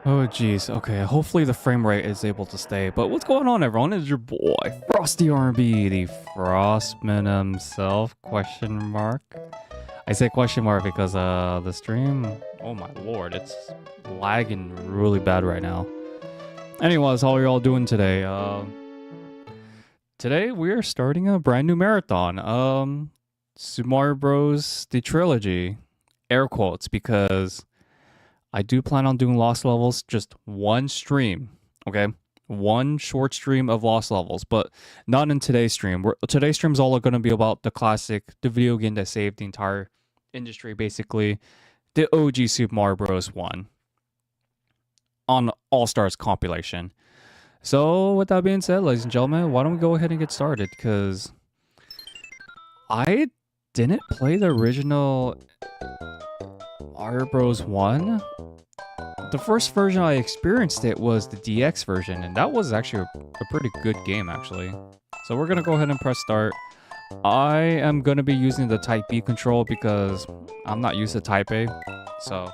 Oh geez, okay, hopefully the frame rate is able to stay. But what's going on, everyone? It's your boy, Frosty R&B, the Frostman himself, question mark. I say question mark because the stream, oh my lord, it's lagging really bad right now. Anyways, how are y'all doing today? Today we are starting a brand new marathon. Super Mario Bros. The trilogy, air quotes, because I do plan on doing Lost Levels, just one stream, okay? One short stream of Lost Levels, but not in today's stream. Today's stream is all going to be about the classic, the video game that saved the entire industry, basically, the OG Super Mario Bros. 1 on All-Stars compilation. So, with that being said, ladies and gentlemen, why don't we go ahead and get started, because I didn't play the original Mario Bros. 1. The first version I experienced it was the DX version, and that was actually a pretty good game, actually. So we're going to go ahead and press start. I am going to be using the Type B control because I'm not used to Type A. So,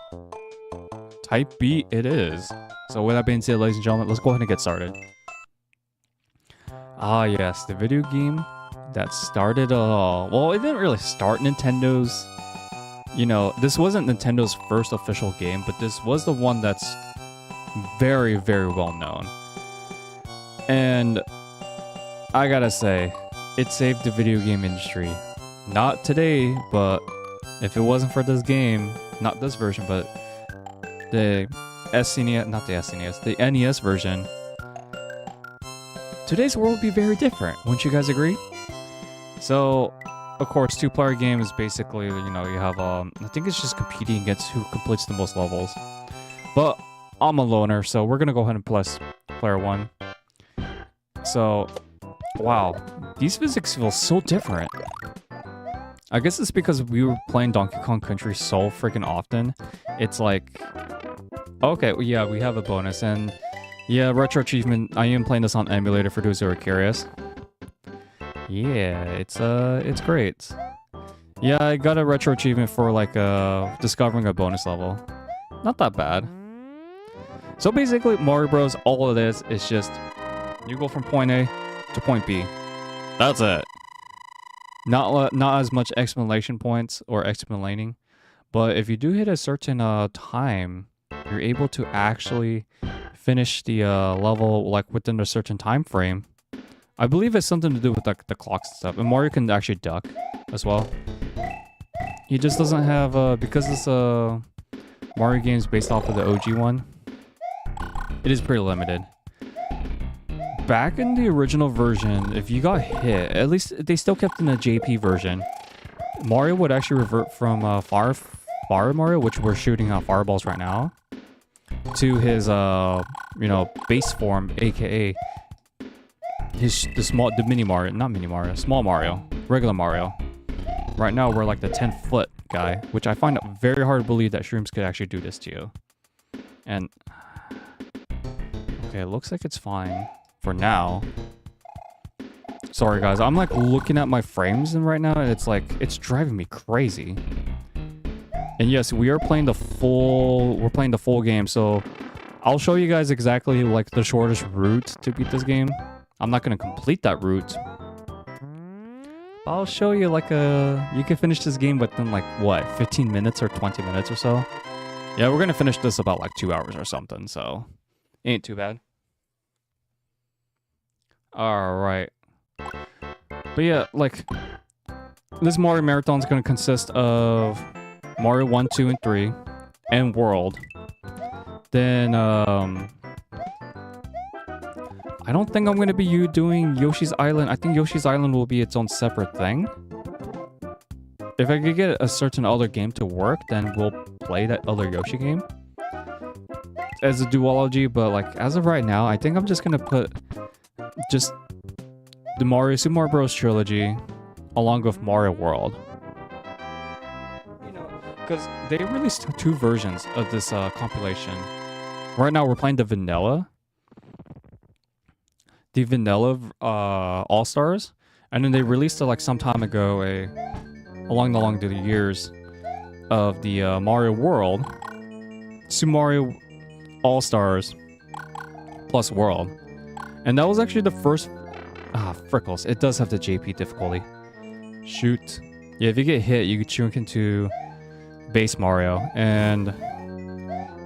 Type B it is. So with that being said, ladies and gentlemen, let's go ahead and get started. Ah yes, the video game that started, well, it didn't really start Nintendo's, you know, this wasn't Nintendo's first official game, but this was the one that's very, very well known. And I gotta say, it saved the video game industry. Not today, but if it wasn't for this game, not this version, but the SNES, not the SNES, the NES version, today's world would be very different. Wouldn't you guys agree? So, of course, two-player game is basically, you know, you have, I think it's just competing against who completes the most levels. But I'm a loner, so we're gonna go ahead and press player 1. So, wow, these physics feel so different. I guess it's because we were playing Donkey Kong Country so freaking often. It's like, okay, well, yeah, we have a bonus, and yeah, retro achievement. I am playing this on emulator for those who are curious. Yeah, it's great. Yeah, I got a retro achievement for like discovering a bonus level. Not that bad. So basically, Mario Bros. All it is just you go from point A to point B. That's it. Not as much exclamation points or explaining, but if you do hit a certain time, you're able to actually finish the level like within a certain time frame. I believe it's something to do with like the clocks and stuff. And Mario can actually duck as well. He just doesn't have because this Mario game is based off of the OG one. It is pretty limited. Back in the original version, if you got hit, at least they still kept in the JP version. Mario would actually revert from Fire Mario, which we're shooting fireballs right now, to his you know, base form, aka the mini Mario, not mini Mario, small Mario, regular Mario. Right now we're like the 10-foot guy, which I find it very hard to believe that shrooms could actually do this to you. And okay, it looks like it's fine for now. Sorry guys, I'm like looking at my frames and right now, and it's like it's driving me crazy. And yes, we are playing the full. We're playing the full game, so I'll show you guys exactly like the shortest route to beat this game. I'm not gonna complete that route. I'll show you like you can finish this game within like what, 15 minutes or 20 minutes or so. Yeah, we're gonna finish this about like 2 hours or something, so ain't too bad. All right, but yeah, like this Mario Marathon is gonna consist of Mario 1, 2, and 3, and World. Then I don't think I'm gonna be doing Yoshi's Island. I think Yoshi's Island will be its own separate thing. If I could get a certain other game to work, then we'll play that other Yoshi game as a duology. But like as of right now, I think I'm just gonna put just the Super Mario Bros. Trilogy along with Mario World. You know, because they released 2 versions of this compilation. Right now we're playing the vanilla. The vanilla All-Stars, and then they released it like some time ago along the years of the Mario World. Super Mario All-Stars plus World. And that was actually the first... frickles. It does have the JP difficulty. Shoot. Yeah, if you get hit, you could shrink into base Mario. And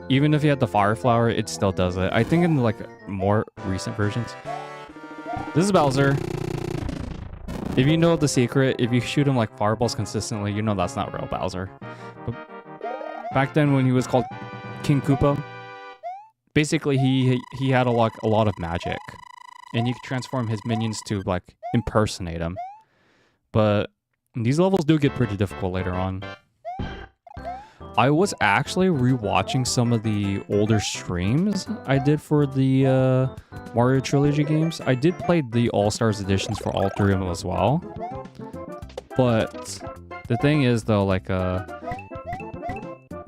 even if you had the Fire Flower, it still does it. I think in like more recent versions. This is Bowser. If you know the secret, if you shoot him like fireballs consistently, you know that's not real Bowser. But back then when he was called King Koopa, basically he had a lot of magic. And you could transform his minions to like impersonate him. But these levels do get pretty difficult later on. I was actually rewatching some of the older streams I did for the Mario Trilogy games. I did play the All-Stars editions for all three of them as well. But the thing is though, like,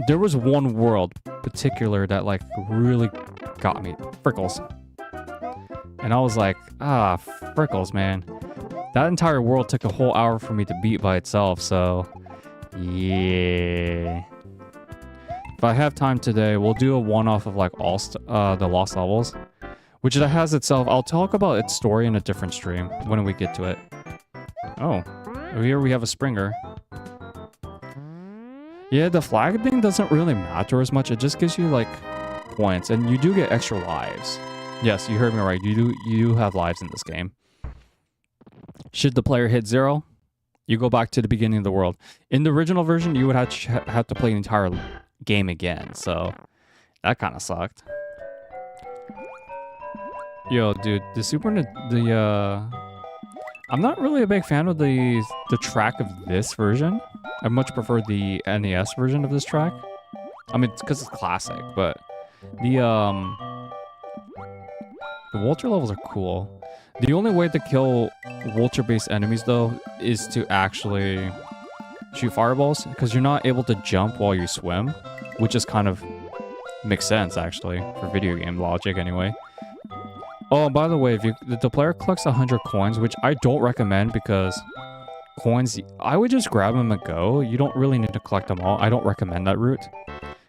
there was one world particular that like really got me. Frickles. And I was like, frickles, man. That entire world took a whole hour for me to beat by itself, so... yeah... If I have time today, we'll do a one-off of like all the Lost Levels, which it has itself. I'll talk about its story in a different stream when we get to it. Oh, here we have a Springer. Yeah, the flag thing doesn't really matter as much. It just gives you like points, and you do get extra lives. Yes, you heard me right. You do have lives in this game. Should the player hit 0, you go back to the beginning of the world. In the original version, you would have to play the entire game again, so that kind of sucked. Yo, dude, I'm not really a big fan of the track of this version. I much prefer the NES version of this track. I mean, it's because it's classic, but the vulture levels are cool. The only way to kill vulture-based enemies, though, is to actually shoot fireballs, because you're not able to jump while you swim, which is kind of makes sense, actually, for video game logic, anyway. Oh, by the way, if the player collects 100 coins, which I don't recommend, because coins, I would just grab them and go. You don't really need to collect them all. I don't recommend that route,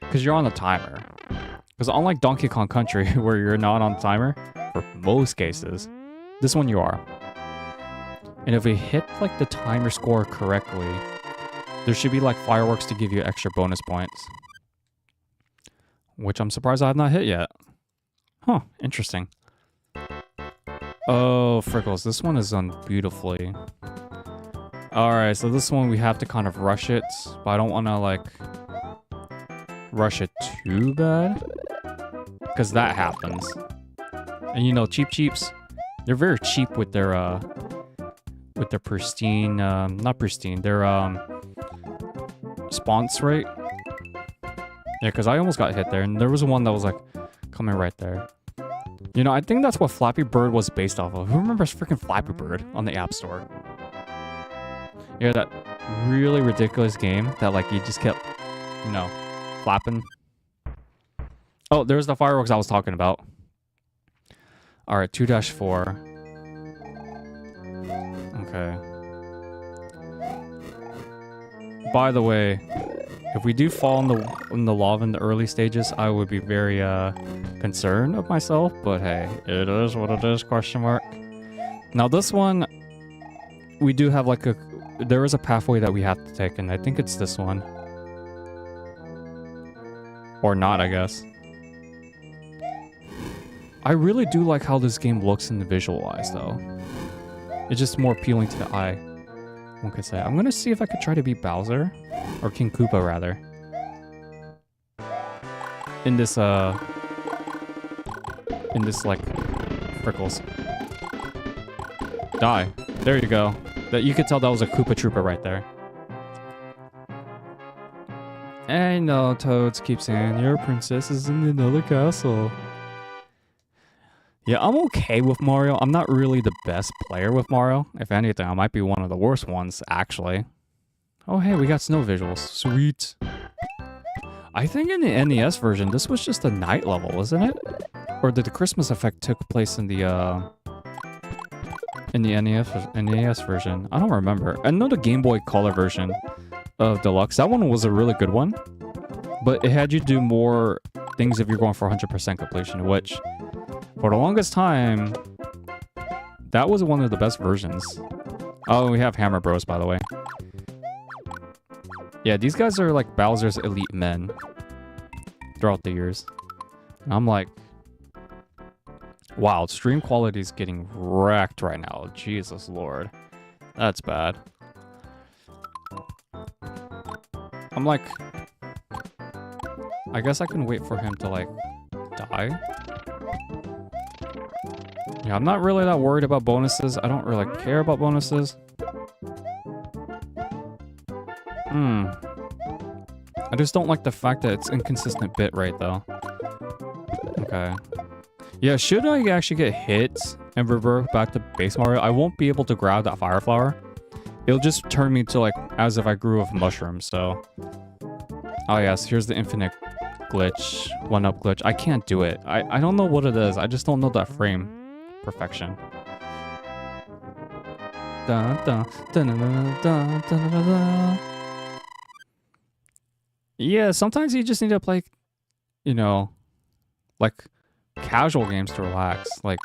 because you're on the timer. Because unlike Donkey Kong Country, where you're not on the timer, for most cases, this one you are. And if we hit like the timer score correctly, there should be like fireworks to give you extra bonus points. Which I'm surprised I have not hit yet. Huh, interesting. Oh, frickles, this one is done beautifully. Alright, so this one we have to kind of rush it, but I don't want to like rush it too bad, because that happens. And you know, cheaps, they're very cheap with their pristine, not pristine, their response rate. Yeah, because I almost got hit there, and there was one that was like coming right there. You know, I think that's what Flappy Bird was based off of. Who remembers freaking Flappy Bird on the App Store? Yeah, that really ridiculous game that like you just kept, you know, flapping. Oh, there's the fireworks I was talking about. Alright, 2-4. Okay. By the way, if we do fall in the lava in the early stages, I would be very concerned of myself, but hey, it is what it is, question mark. Now this one, we do have like there is a pathway that we have to take, and I think it's this one. Or not, I guess. I really do like how this game looks in the visual eyes, though. It's just more appealing to the eye, one could say. I'm gonna see if I could try to beat Bowser. Or King Koopa, rather. In this, like, frickles. Die. There you go. That you could tell that was a Koopa Troopa right there. I know, Toads keep saying, your princess is in another castle. Yeah, I'm okay with Mario. I'm not really the best player with Mario. If anything, I might be one of the worst ones, actually. Oh, hey, we got snow visuals. Sweet. I think in the NES version, this was just a night level, wasn't it? Or did the Christmas effect took place in the NES version? I don't remember. I know the Game Boy Color version of Deluxe. That one was a really good one. But it had you do more... things if you're going for 100% completion, which for the longest time, that was one of the best versions. Oh, we have Hammer Bros, by the way. Yeah, these guys are like Bowser's elite men throughout the years. And I'm like, wow, stream quality is getting wrecked right now. Jesus Lord. That's bad. I'm like, I guess I can wait for him to like die. Yeah, I'm not really that worried about bonuses. I don't really care about bonuses. I just don't like the fact that it's inconsistent bit rate though. Okay. Yeah, should I actually get hit and revert back to base Mario, I won't be able to grab that fire flower. It'll just turn me to like as if I grew of mushrooms, so. Oh yes, here's the infinite glitch, 1-up glitch. I can't do it. I don't know what it is. I just don't know that frame perfection. Yeah, sometimes you just need to play, you know, like casual games to relax. Like,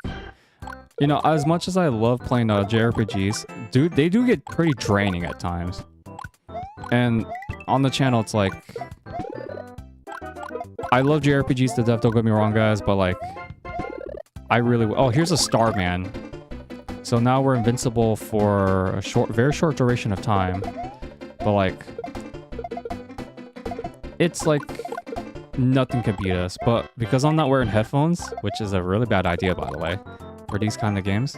you know, as much as I love playing JRPGs, dude, they do get pretty draining at times. And on the channel, it's like, I love JRPGs to death, don't get me wrong, guys, but like, I really... Oh, here's a Starman. So now we're invincible for a very short duration of time. But like, it's like, nothing can beat us. But because I'm not wearing headphones, which is a really bad idea, by the way, for these kind of games,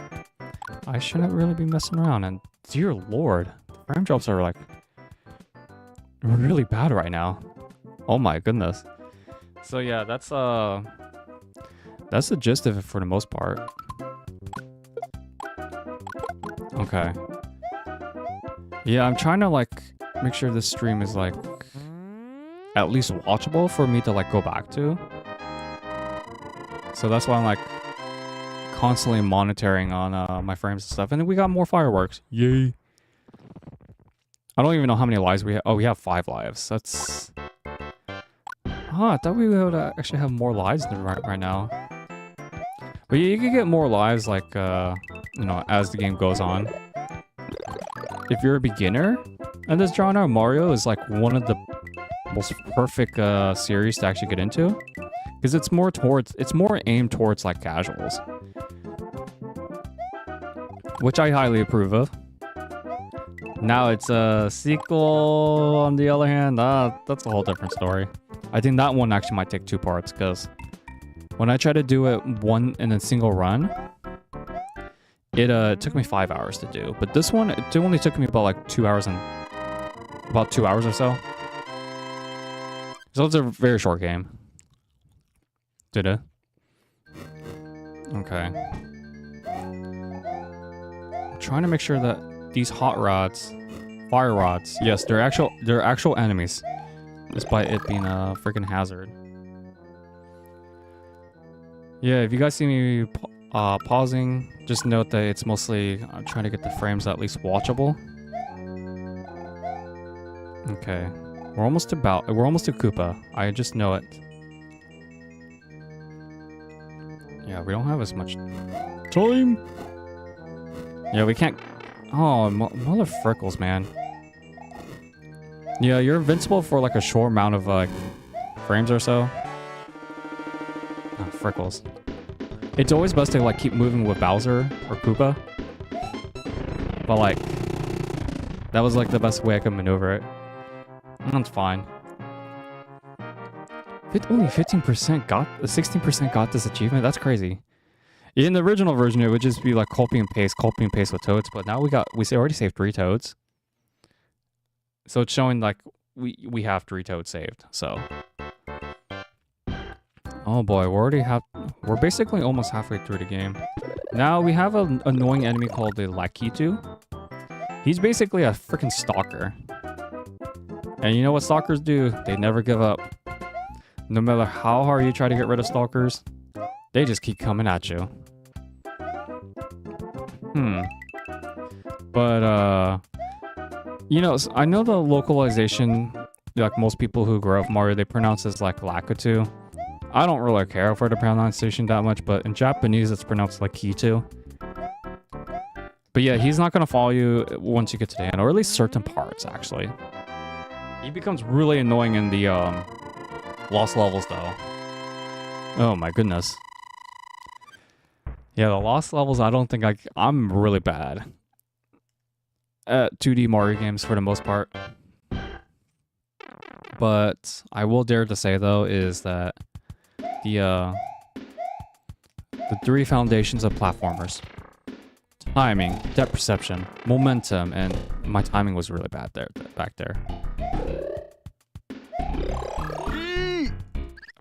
I shouldn't really be messing around. And dear lord, the frame drops are like, really bad right now. Oh my goodness. So yeah, that's the gist of it for the most part. Okay. Yeah, I'm trying to like make sure this stream is like at least watchable for me to like go back to. So that's why I'm like constantly monitoring on my frames and stuff. And then we got more fireworks. Yay. I don't even know how many lives we have. Oh, we have 5 lives. That's... Huh, I thought we would actually have more lives right now. But yeah, you can get more lives, like, you know, as the game goes on. If you're a beginner in this genre, Mario is like one of the most perfect series to actually get into. Because it's more aimed towards like casuals. Which I highly approve of. Now it's a sequel, on the other hand, that's a whole different story. I think that one actually might take 2 parts, because when I tried to do it one in a single run, it took me 5 hours to do. But this one, it only took me about like 2 hours about 2 hours or so. So it's a very short game. Did it? Okay. I'm trying to make sure that these hot rods, fire rods, yes, they're actual enemies, despite it being a freaking hazard. Yeah, if you guys see me pausing, just note that it's mostly I'm trying to get the frames at least watchable. Okay, we're almost to Koopa. I just know it. Yeah, we don't have as much time. Yeah, we can't. Oh, mother frickles, man. Yeah, you're invincible for like a short amount of like frames or so. Oh, frickles. It's always best to like keep moving with Bowser or Koopa. But like, that was like the best way I could maneuver it. That's fine. Only 15% got, 16% got this achievement? That's crazy. In the original version, it would just be like copy and paste with Toads, but now we already saved 3 Toads. So it's showing like we have 3 Toads saved, so. Oh boy, we're basically almost halfway through the game. Now we have an annoying enemy called the Lakitu. He's basically a freaking stalker. And you know what stalkers do? They never give up. No matter how hard you try to get rid of stalkers, they just keep coming at you. But, you know, I know the localization, like most people who grow up Mario, they pronounce it like Lakitu. I don't really care for the pronunciation that much, but in Japanese it's pronounced like Kitu. But yeah, he's not gonna follow you once you get to the end, or at least certain parts, actually. He becomes really annoying in the lost levels, though. Oh my goodness. Yeah, the lost levels, I don't think I'm really bad at 2D Mario games for the most part. But I will dare to say, though, is that the 3 foundations of platformers: timing, depth perception, momentum, and my timing was really bad back there.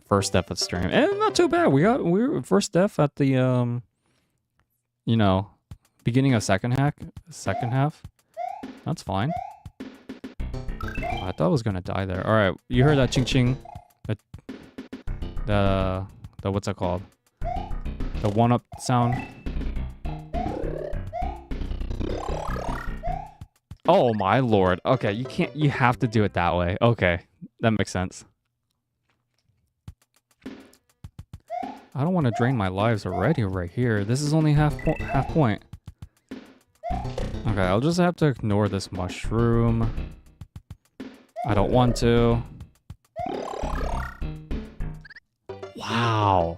First death at stream, and not too bad. We were first death at the you know, beginning of second half. That's fine. Oh, I thought I was gonna die there. All right, you heard that ching ching, the what's that called? The 1-up sound. Oh my lord. Okay, you have to do it that way. Okay, that makes sense. I don't want to drain my lives already right here. This is only half point. Okay, I'll just have to ignore this mushroom. I don't want to. Wow.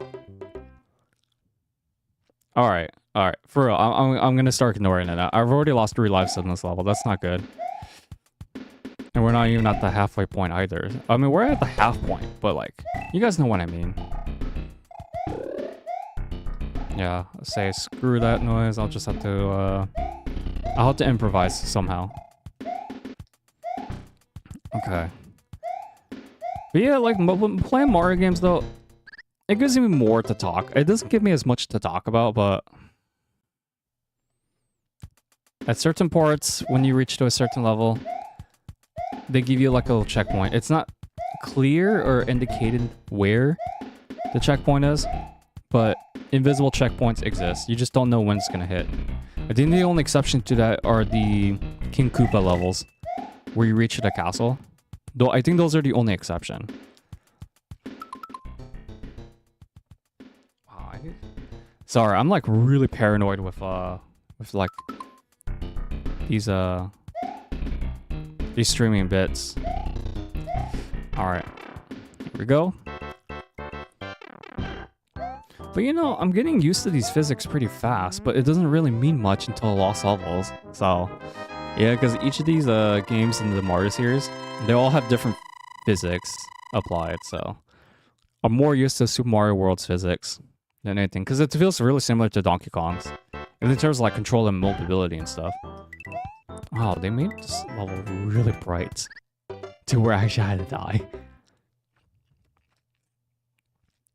All right. For real, I'm gonna start ignoring it. I've already lost 3 lives in this level. That's not good. And we're not even at the halfway point either. I mean, we're at the half point, but like, you guys know what I mean. Yeah, say screw that noise. I'll just have to I'll have to improvise somehow. Okay. But yeah, like playing Mario games though, it gives me more to talk. It doesn't give me as much to talk about, but at certain parts, when you reach to a certain level, they give you like a little checkpoint. It's not clear or indicated where the checkpoint is, but invisible checkpoints exist. You just don't know when it's gonna hit. I think the only exception to that are the King Koopa levels, where you reach the castle. Though I think those are the only exception. Wow, sorry, I'm like really paranoid with like these streaming bits. All right, here we go. But you know, I'm getting used to these physics pretty fast, but it doesn't really mean much until Lost Levels. So, yeah, because each of these games in the Mario series, they all have different physics applied, so I'm more used to Super Mario World's physics than anything, because it feels really similar to Donkey Kong's, in terms of like control and mobility and stuff. Wow, they made this level really bright to where I actually had to die.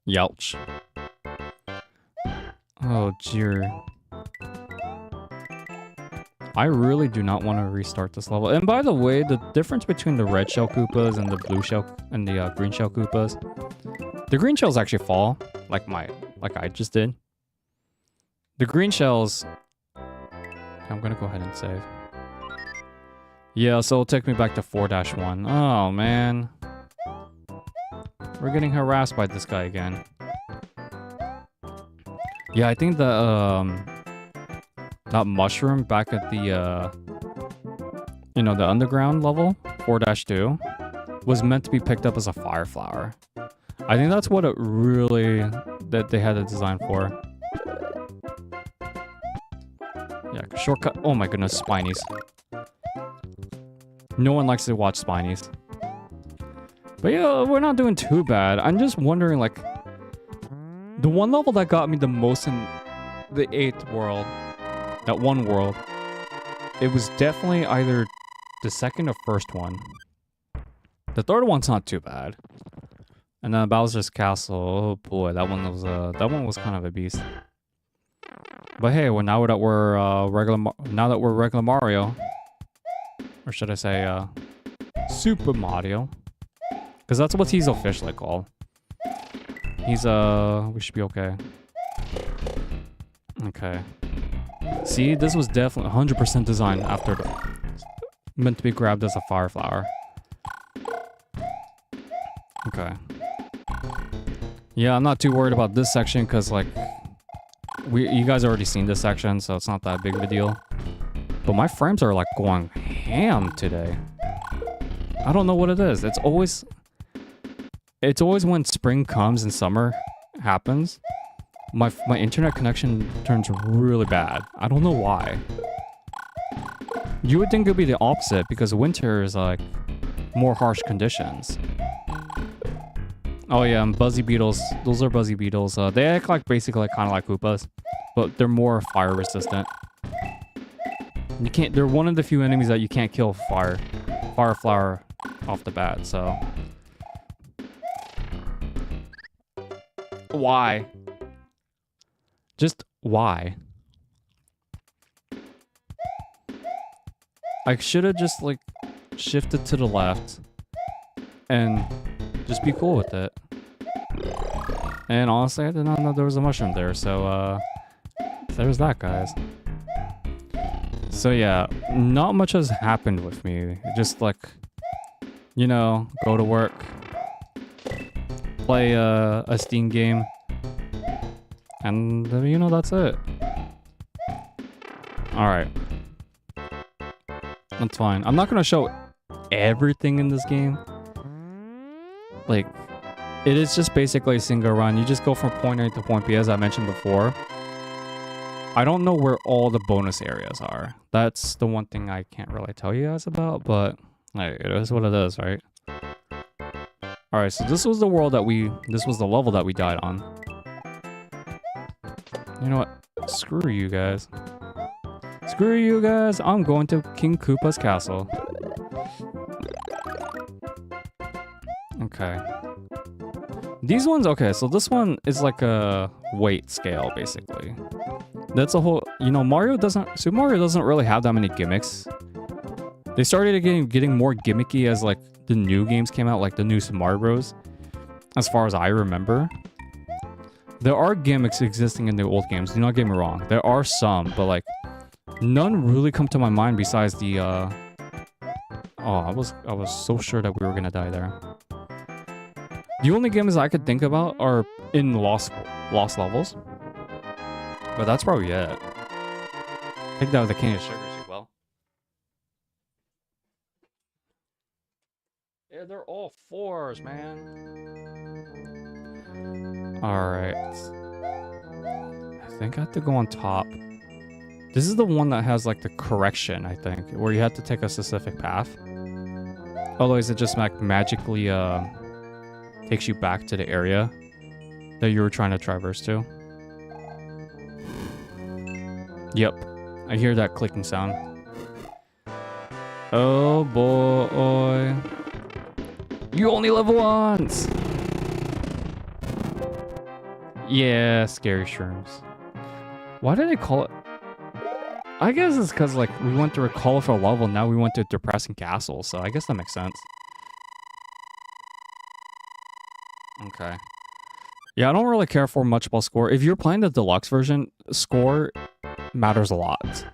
Yelch. Oh, dear. I really do not want to restart this level. And by the way, the difference between the red shell Koopas and the blue shell and the green shell Koopas, the green shells actually fall, like I just did. The green shells, I'm gonna go ahead and save. Yeah, so it'll take me back to 4-1. Oh man, we're getting harassed by this guy again. Yeah, I think the that mushroom back at the you know, the underground level, 4-2, was meant to be picked up as a fire flower. I think that's what it really that they had a design for. Yeah, shortcut. Oh my goodness, Spinies. No one likes to watch Spinies. But yeah, we're not doing too bad. I'm just wondering, like, the one level that got me the most in the 8th world, that one world, it was definitely either the second or first one. The third one's not too bad. And then Bowser's Castle, oh boy, that one was kind of a beast. But hey, well, now that we're regular Mario, or should I say Super Mario, because that's what he's officially called. He's we should be okay. Okay. See, this was definitely 100% designed after meant to be grabbed as a fire flower. Okay. Yeah, I'm not too worried about this section because, like, you guys already seen this section, so it's not that big of a deal. But my frames are, like, going ham today. I don't know what it is. It's always when spring comes and summer happens, my internet connection turns really bad. I don't know why. You would think it would be the opposite because winter is, like, more harsh conditions. Oh yeah, and Buzzy Beetles. Those are Buzzy Beetles. They act like basically kind of like Koopas, but they're more fire resistant. You can't. They're one of the few enemies that you can't kill fire flower off the bat. So why? Just why? I should have just like shifted to the left and just be cool with it. And honestly, I did not know there was a mushroom there, so there's that, guys. So yeah, not much has happened with me. Just like, you know, go to work, play a Steam game, and you know, that's it. Alright. That's fine. I'm not gonna show everything in this game. Like, it is just basically a single run. You just go from point A to point B, as I mentioned before. I don't know where all the bonus areas are. That's the one thing I can't really tell you guys about, but hey, it is what it is, right? Alright, so this was the world that this was the level that we died on. You know what? Screw you guys. Screw you guys, I'm going to King Koopa's castle. Okay. These ones, okay, so this one is like a weight scale, basically. That's a whole, you know, Super Mario doesn't really have that many gimmicks. They started getting more gimmicky as like the new games came out, like the new Super Mario Bros. As far as I remember. There are gimmicks existing in the old games, do not get me wrong. There are some, but like, none really come to my mind besides the, oh, I was so sure that we were gonna die there. The only games I could think about are in Lost levels. But that's probably it. I think that was the King of Sugars as well. Yeah, they're all 4s, man. Alright. I think I have to go on top. This is the one that has like the correction, I think, where you have to take a specific path. Otherwise, it just magically takes you back to the area that you were trying to traverse to. Yep, I hear that clicking sound. Oh boy. You only live once! Yeah, scary shrooms. Why did they call it? I guess it's because like we went through a colorful level, now we went to a depressing castle, so I guess that makes sense. Okay. Yeah, I don't really care for much about score. If you're playing the deluxe version, score matters a lot.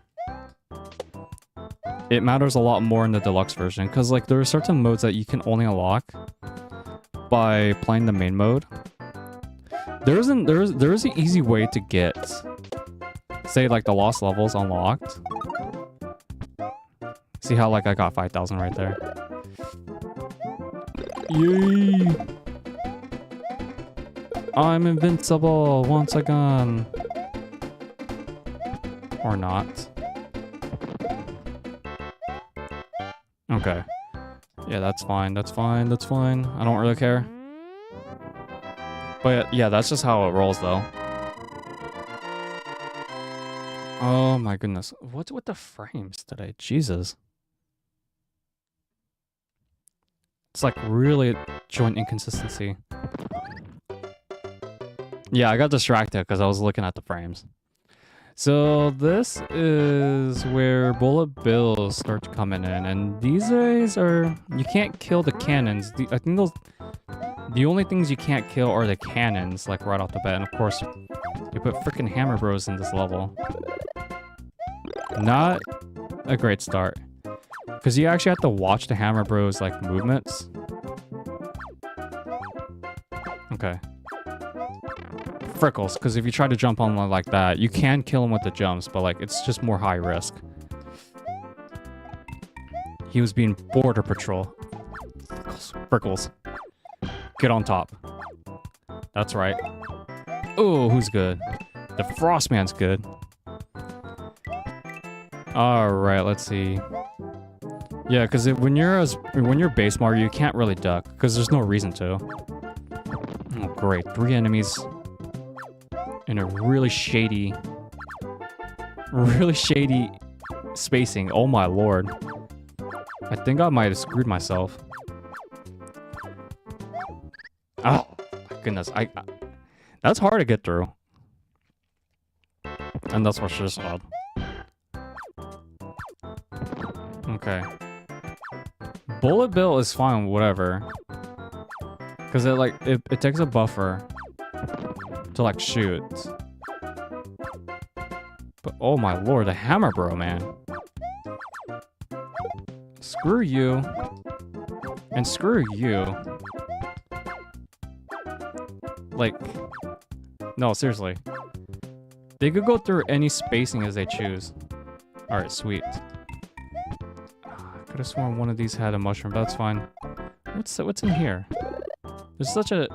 It matters a lot more in the deluxe version, because like there are certain modes that you can only unlock by playing the main mode. There is an easy way to get, say, like the lost levels unlocked. See how like I got 5,000 right there. Yay! I'm invincible once again. Or not. Okay. Yeah, that's fine. That's fine. That's fine. I don't really care. But yeah, that's just how it rolls though. Oh my goodness. What's with the frames today? Jesus. It's like really joint inconsistency. Yeah, I got distracted because I was looking at the frames. So this is where bullet bills start coming in, and these guys are, you can't kill the cannons. I think the only things you can't kill are the cannons, like right off the bat. And of course, you put freaking Hammer Bros in this level. Not a great start, because you actually have to watch the Hammer Bros like movements. Okay. Freckles, because if you try to jump on one like that, you can kill him with the jumps, but like it's just more high risk. He was being border patrol. Freckles. Get on top. That's right. Oh, who's good? The Frostman's good. Alright, let's see. Yeah, because when you're base Mario, you can't really duck, because there's no reason to. Oh, great. 3 enemies in a really shady spacing. Oh my lord. I think I might have screwed myself. Oh, my goodness. That's hard to get through. And that's what she said. Okay. Bullet Bill is fine, whatever. Because it takes a buffer to like shoot. But oh my lord, the Hammer Bro, man. Screw you. And screw you. Like, no, seriously. They could go through any spacing as they choose. Alright, sweet. I could have sworn one of these had a mushroom, but that's fine. What's in here? There's such a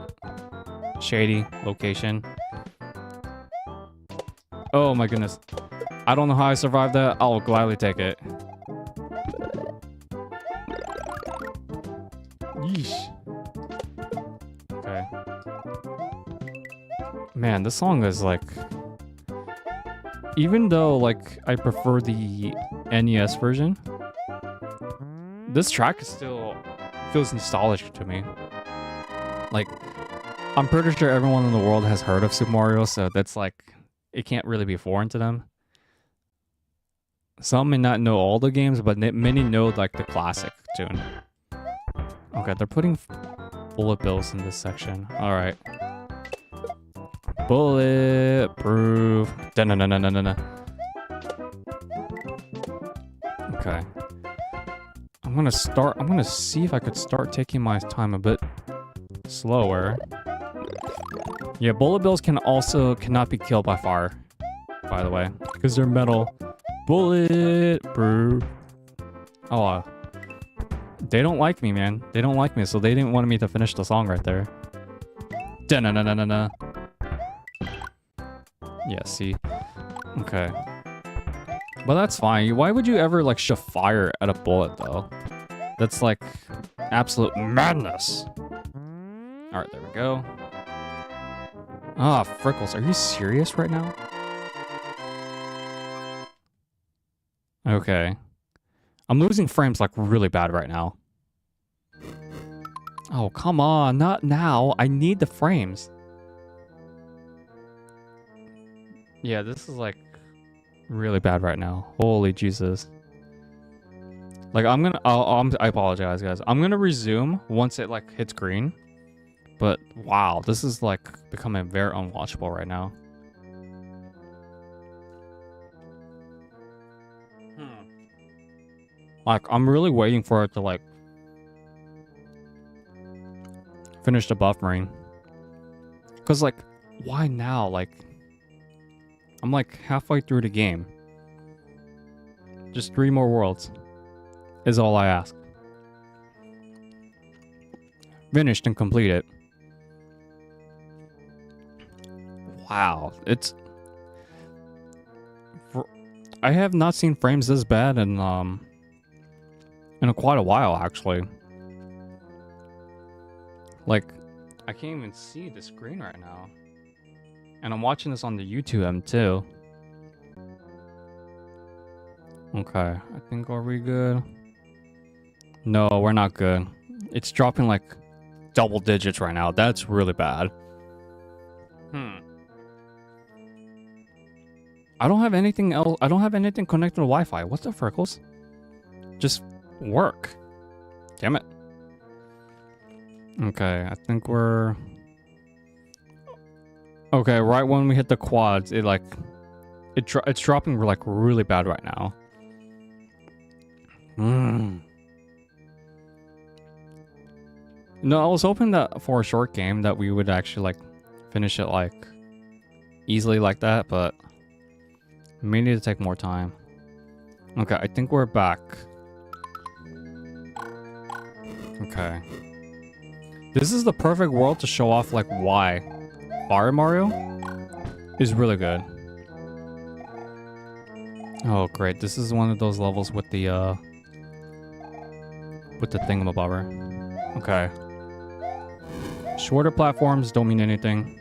shady location. Oh my goodness. I don't know how I survived that. I'll gladly take it. Yeesh. Okay. Man, this song is like... Even though, like, I prefer the NES version, this track is still feels nostalgic to me. Like, I'm pretty sure everyone in the world has heard of Super Mario, so that's like, it can't really be foreign to them. Some may not know all the games, but many know, like, the classic tune. Okay, they're putting bullet bills in this section. Alright. Bulletproof. Da-na-na-na-na-na. Okay. I'm gonna see if I could start taking my time a bit slower. Yeah, bullet bills cannot be killed by fire, by the way, because they're metal. Bulletproof. Oh, they don't like me, man. They don't like me, so they didn't want me to finish the song right there. Da-na-na-na-na-na. Yeah, see? Okay. But that's fine. Why would you ever, like, shove fire at a bullet, though? That's, like, absolute madness. Alright, there we go. Ah, Freckles, are you serious right now? Okay. I'm losing frames, like, really bad right now. Oh, come on. Not now. I need the frames. Yeah, this is like really bad right now. Holy Jesus. Like I apologize, guys. I'm gonna resume once it like hits green. But wow, this is like becoming very unwatchable right now. Like I'm really waiting for it to like finish the buffering. Cause like, why now? Like I'm like halfway through the game. Just 3 more worlds is all I ask. Finished and completed. Wow, I have not seen frames this bad in quite a while actually. Like I can't even see the screen right now. And I'm watching this on the YouTube too. Okay, I think are we good? No, we're not good. It's dropping like double digits right now. That's really bad. I don't have anything else. I don't have anything connected to Wi-Fi. What the frickles? Just work. Damn it. Okay, I think we're... Okay, right when we hit the quads, it's dropping like really bad right now. No, I was hoping that for a short game that we would actually like finish it like easily like that, but may need to take more time. Okay, I think we're back. Okay. This is the perfect world to show off like why Fire Mario is really good. Oh great, this is one of those levels with the thingamabobber. Okay. Shorter platforms don't mean anything.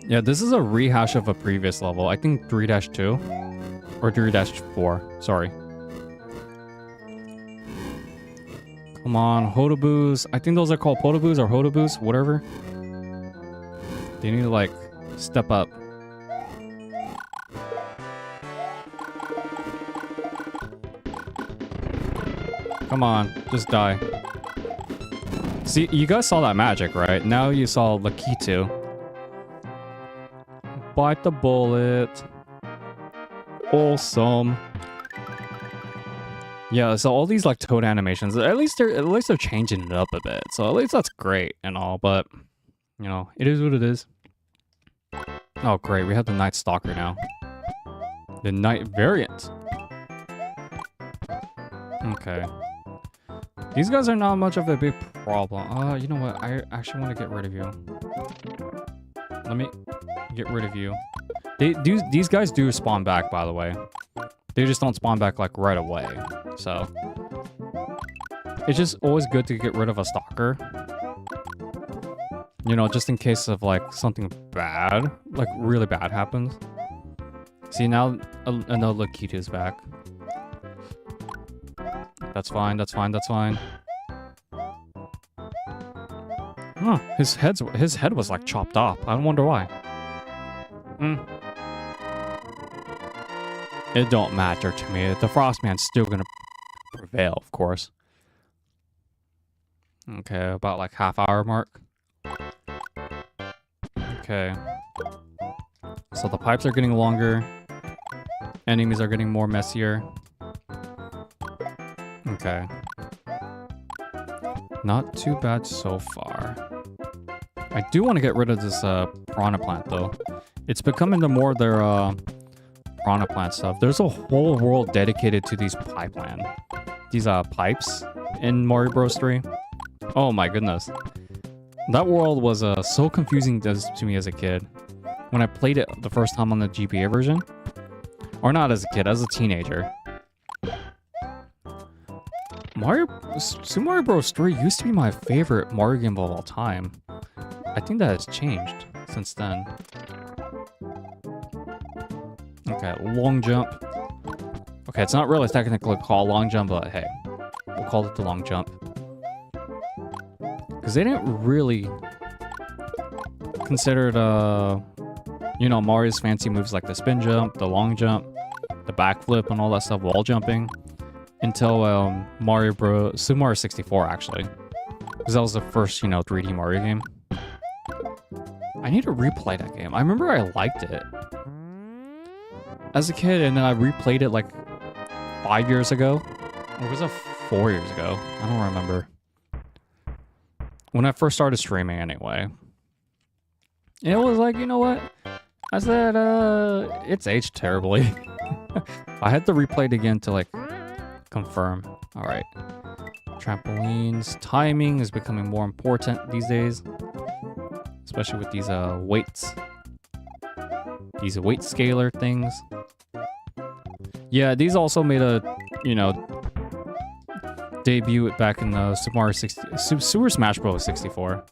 Yeah, this is a rehash of a previous level. I think 3-2 or 3-4. Sorry. Come on, Hodoboos. I think those are called Podoboos or Hodoboos, whatever. They need to like step up. Come on, just die. See, you guys saw that magic, right? Now you saw Lakitu. Bite the bullet. Awesome. Yeah, so all these like Toad animations, at least they're changing it up a bit. So at least that's great and all, but you know, it is what it is. Oh great, we have the Night Stalker now. The Night variant. Okay. These guys are not much of a big problem. You know what? I actually want to get rid of you. Let me get rid of you. These guys do spawn back, by the way. They just don't spawn back like right away. So it's just always good to get rid of a stalker. You know, just in case of like something bad, like really bad happens. See, now another Lakitu's back. That's fine, that's fine, that's fine. Huh, his head was like chopped off. I wonder why. It don't matter to me. The Frostman's still gonna prevail, of course. Okay, about like half-hour mark. Okay. So the pipes are getting longer. Enemies are getting more messier. Okay. Not too bad so far. I do want to get rid of this piranha plant though. It's becoming the more their piranha plant stuff. There's a whole world dedicated to these these pipes in Mario Bros 3. Oh my goodness. That world was so confusing to me as a kid. When I played it the first time on the GBA version. Or not as a kid, as a teenager. Super Mario Bros 3 used to be my favorite Mario game of all time. I think that has changed since then. Okay, long jump. Okay, it's not really technically called long jump, but hey, we'll call it the long jump. Because they didn't really consider you know, Mario's fancy moves like the spin jump, the long jump, the backflip, and all that stuff, wall jumping, until Super Mario 64 actually, because that was the first, you know, 3D Mario game. I need to replay that game. I remember I liked it as a kid, and then I replayed it like 5 years ago, or was it 4 years ago? I don't remember. When I first started streaming, anyway. It was like, you know what? I said, it's aged terribly. I had to replay it again to like confirm. All right. Trampolines. Timing is becoming more important these days. Especially with these weights. These weight scaler things. Yeah, these also made a, you know, debut back in the Super Smash Bros. 64.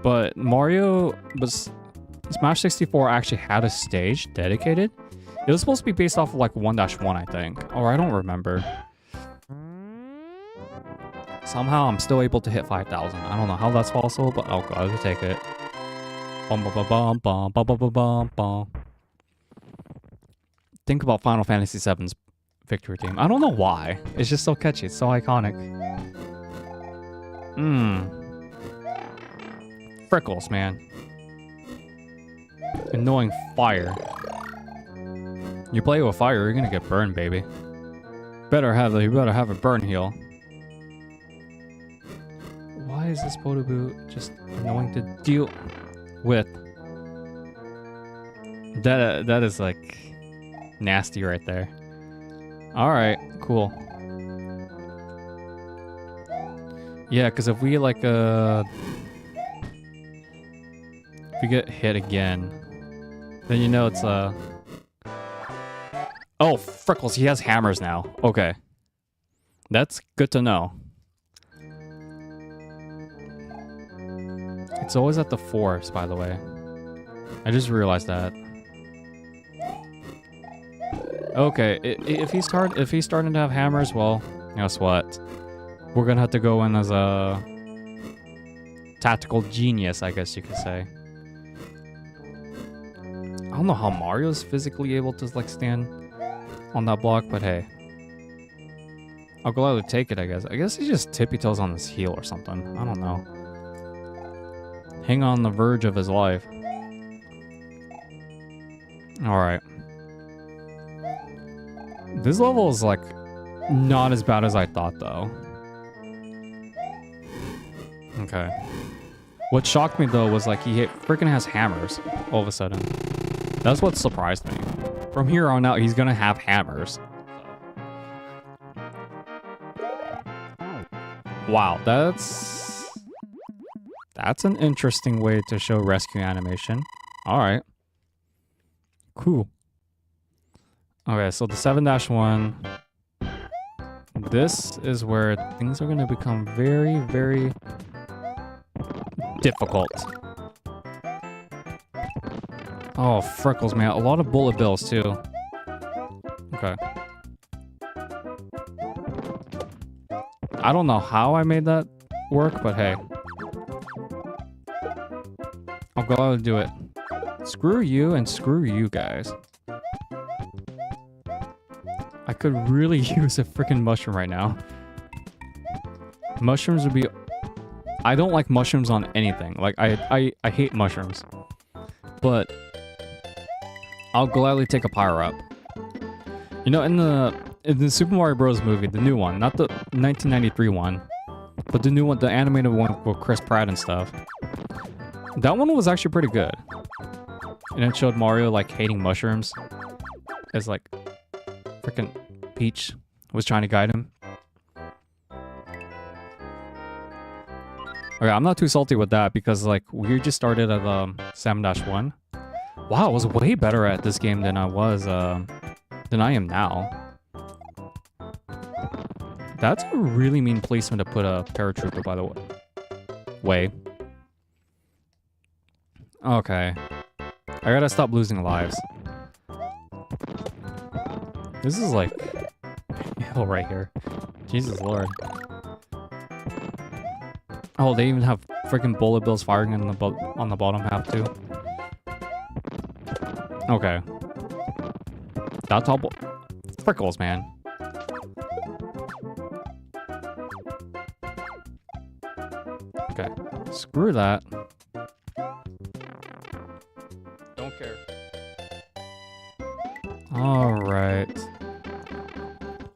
But Smash 64 actually had a stage dedicated. It was supposed to be based off of like 1-1, I think. Or I don't remember. Somehow I'm still able to hit 5,000. I don't know how that's possible, but oh god, I'll take it. Bum bum bum bum bum bum bum bum bum. Think about Final Fantasy VII's victory theme. I don't know why. It's just so catchy. It's so iconic. Freckles, man. Annoying fire. You play with fire, you're gonna get burned, baby. You better have a burn heal. Why is this Podoboo just annoying to deal? with. That is like nasty right there. All right, cool. Yeah, because if we like if we get hit again, then you know it's Oh, Freckles, he has hammers now. Okay. That's good to know. It's always at the force, by the way. I just realized that. Okay, if he's starting to have hammers, well, guess what? We're gonna have to go in as a tactical genius, I guess you could say. I don't know how Mario's physically able to like stand on that block, but hey. I'll gladly take it, I guess. I guess he just tippy-toes on his heel or something. I don't know. Hang on the verge of his life. Alright. This level is like not as bad as I thought though. Okay. What shocked me though was like he freaking has hammers all of a sudden. That's what surprised me. From here on out, he's gonna have hammers. Wow, that's an interesting way to show rescue animation. All right. Cool. Okay, so the 7-1. This is where things are going to become very, very difficult. Oh, Freckles, man. A lot of bullet bills, too. Okay. I don't know how I made that work, but hey. I'll go out and do it. Screw you and screw you guys. I could really use a freaking mushroom right now. Mushrooms would be... I don't like mushrooms on anything. Like, I hate mushrooms. But I'll gladly take a pyro up. You know, in the Super Mario Bros. Movie, the new one, not the 1993 one, but the new one, the animated one with Chris Pratt and stuff. That one was actually pretty good. And it showed Mario, like, hating mushrooms. As, like, freaking Peach was trying to guide him. Okay, I'm not too salty with that because, like, we just started at 7-1. Wow, I was way better at this game than I was, than I am now. That's a really mean placement to put a paratrooper, by the way. Okay. I gotta stop losing lives. This is like hell right here. Jesus Lord. Oh, they even have freaking bullet bills firing on the bottom half too. Okay. That's all Freckles, man. Okay. Screw that. Don't care. Alright.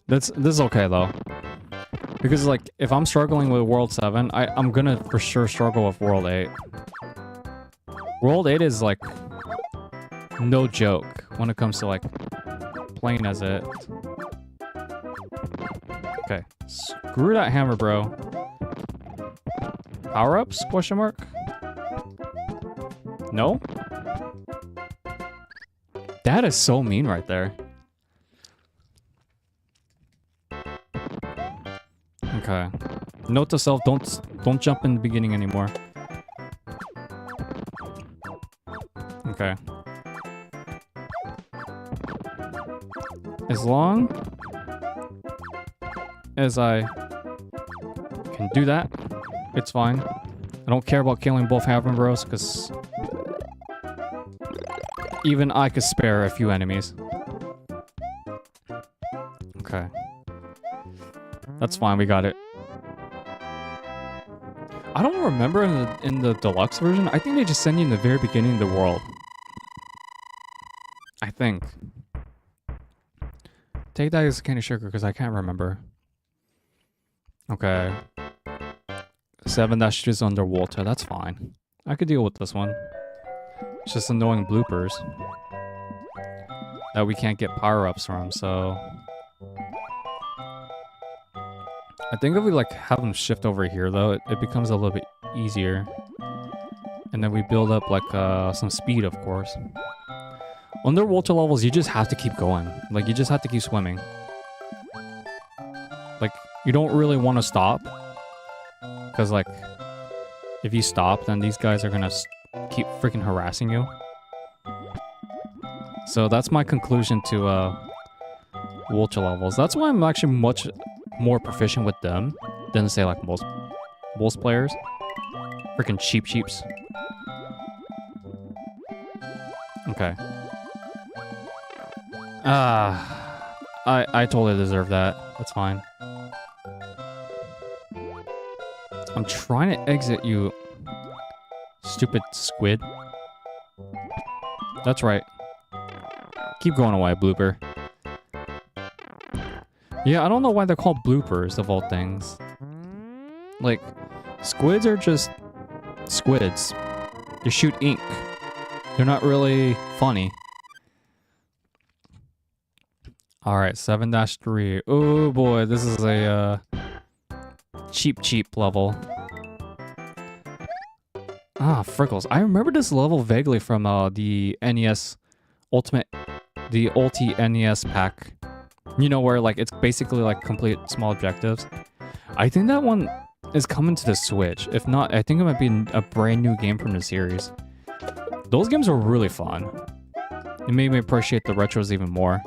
This is okay though. Because like if I'm struggling with World 7, I'm gonna for sure struggle with World 8. World 8 is like no joke when it comes to like playing as it. Okay. Screw that hammer, bro. Power-ups? Question mark? No? That is so mean right there. Okay. Note to self, don't jump in the beginning anymore. Okay. As long as I can do that, it's fine. I don't care about killing both Hammer Bros, because even I could spare a few enemies. Okay. That's fine, we got it. I don't remember in the deluxe version. I think they just send you in the very beginning of the world. I think. Take that as a cane of sugar, because I can't remember. Okay. 7-2 is underwater, that's fine. I could deal with this one. It's just annoying bloopers that we can't get power-ups from, so... I think if we like have them shift over here though, it becomes a little bit easier. And then we build up like some speed, of course. Underwater levels, you just have to keep going. Like, you just have to keep swimming. Like, you don't really want to stop. Because, like, if you stop, then these guys are gonna keep freaking harassing you. So that's my conclusion to water levels. That's why I'm actually much more proficient with them than, say, like, most players. Freaking cheaps. Okay. I totally deserve that. That's fine. I'm trying to exit you, stupid squid. That's right. Keep going away, blooper. Yeah, I don't know why they're called bloopers, of all things. Like, squids are just squids. They shoot ink. They're not really funny. Alright, 7-3. Oh boy, this is a cheap level. Ah, frickles. I remember this level vaguely from the NES the Ulti NES pack. You know, where like it's basically like complete small objectives. I think that one is coming to the Switch. If not, I think it might be a brand new game from the series. Those games are really fun. It made me appreciate the retros even more.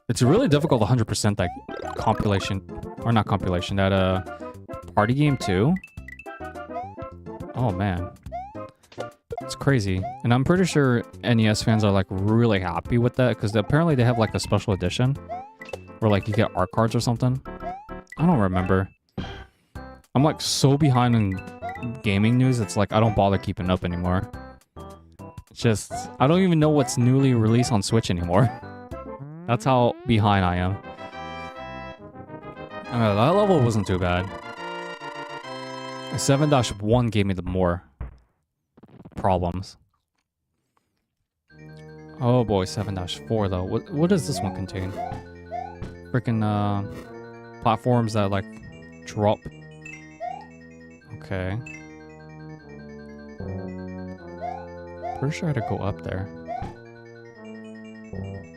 It's really difficult to 100% that compilation, or not compilation, that party game too. Oh man, it's crazy. And I'm pretty sure NES fans are like really happy with that because apparently they have like a special edition where like you get art cards or something. I don't remember. I'm like so behind in gaming news, it's like I don't bother keeping up anymore. It's just, I don't even know what's newly released on Switch anymore. That's how behind I am. That level wasn't too bad. 7-1 gave me the more problems. Oh boy, 7-4 though. What does this one contain? Freaking platforms that like drop. Okay. Pretty sure I had to go up there.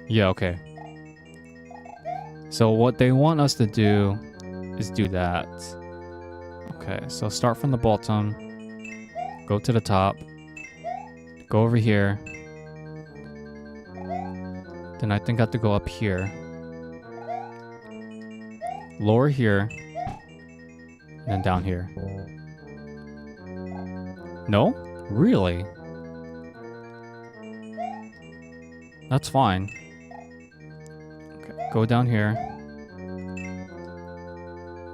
Yeah, okay. So what they want us to do is do that. Okay, so start from the bottom, go to the top, go over here. Then I think I have to go up here. Lower here. And then down here. No? Really? That's fine. Okay, go down here.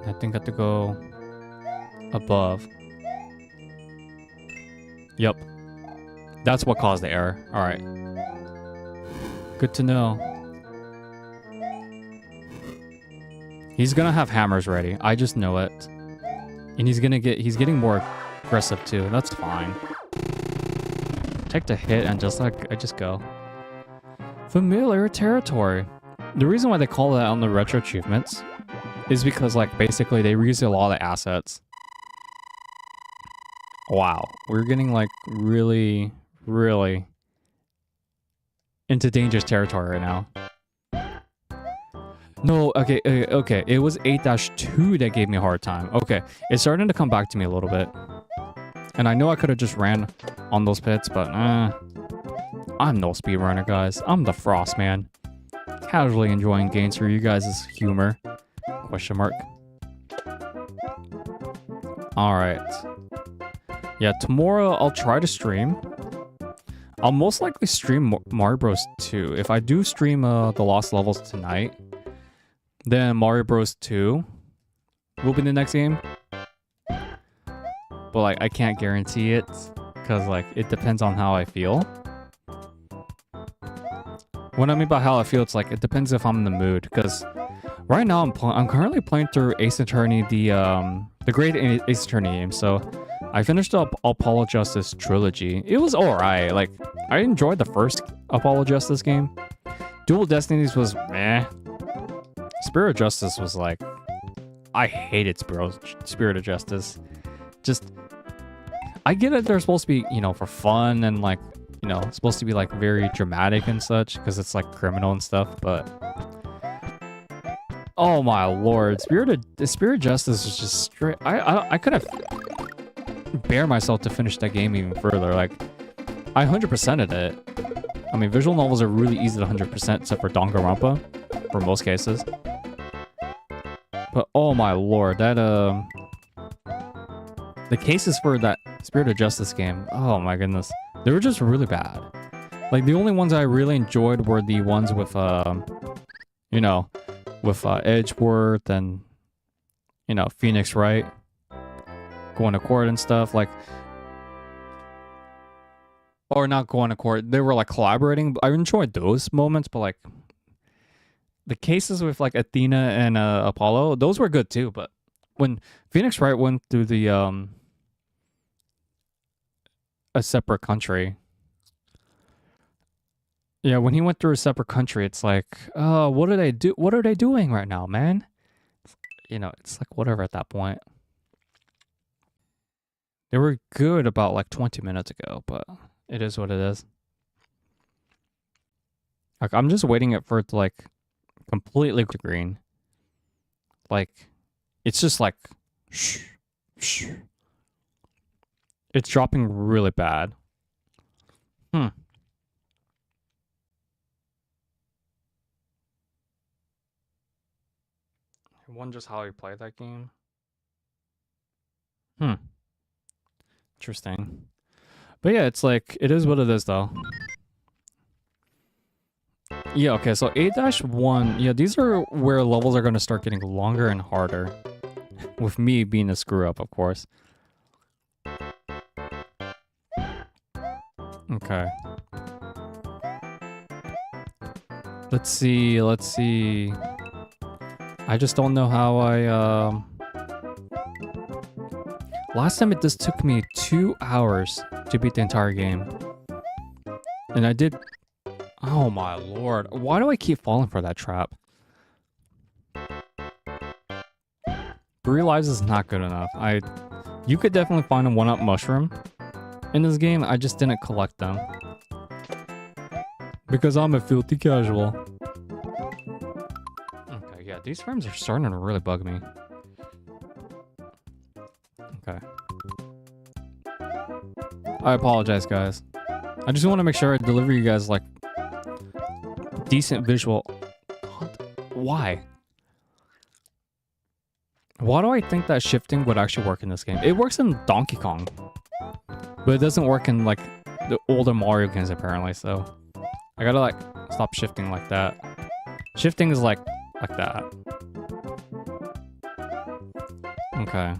I think I have to go above. Yep. That's what caused the error. Alright. Good to know. He's gonna have hammers ready. I just know it. And he's getting more aggressive too. That's fine. Take the hit and just go. Familiar territory. The reason why they call that on the retro achievements is because like basically they reuse a lot of assets. Wow, we're getting like really into dangerous territory right now. No, okay, it was 8-2 that gave me a hard time. Okay, it's starting to come back to me a little bit. And I know I could have just ran on those pits, but I'm no speedrunner, guys. I'm the Frost man. Casually enjoying games for you guys' humor. Question mark. Alright. Yeah, tomorrow I'll try to stream. I'll most likely stream Mario Bros. 2. If I do stream the Lost Levels tonight, then Mario Bros. 2 will be the next game. But like, I can't guarantee it, because like, it depends on how I feel. What I mean by how I feel, it's like, it depends if I'm in the mood, because right now I'm currently playing through Ace Attorney, the great Ace Attorney game, so I finished up Apollo Justice Trilogy. It was alright. Like, I enjoyed the first Apollo Justice game. Dual Destinies was meh. Spirit of Justice was like... I hated Spirit of Justice. Just... I get it, they're supposed to be, you know, for fun and like, you know, it's supposed to be like very dramatic and such because it's like criminal and stuff, but... Oh my lord, Spirit of Justice is just straight... I could have... bear myself to finish that game even further. Like, I 100%ed it. I mean, visual novels are really easy to 100% except for Danganronpa, for most cases. But oh my lord, that the cases for that Spirit of Justice game, oh my goodness, they were just really bad. Like, the only ones I really enjoyed were the ones with you know, with Edgeworth and, you know, Phoenix Wright going to court and stuff, like, or not going to court, they were like collaborating. I enjoyed those moments, but like the cases with like Athena and Apollo, those were good too. But when Phoenix Wright went through the a separate country, yeah, when he went through a separate country, it's like, oh, what are they doing right now, man? You know, it's like whatever at that point. They were good about like 20 minutes ago, but it is what it is. Like, I'm just waiting for it to like completely green. Like, it's just like, shh, shh. It's dropping really bad. I wonder just how he played that game. Interesting. But yeah, it's like, it is what it is though. Yeah, okay, so 8-1, yeah, these are where levels are going to start getting longer and harder. With me being a screw up, of course. Okay. Let's see. I just don't know how I, last time it just took me 2 hours to beat the entire game. And I did... Oh my lord. Why do I keep falling for that trap? 3 lives is not good enough. You could definitely find a 1-up mushroom in this game. I just didn't collect them. Because I'm a filthy casual. Okay, yeah, these frames are starting to really bug me. Okay. I apologize, guys. I just want to make sure I deliver you guys, like, decent visual... Why? Why do I think that shifting would actually work in this game? It works in Donkey Kong. But it doesn't work in, like, the older Mario games, apparently, so... I gotta, like, stop shifting like that. Shifting is, like that. Okay.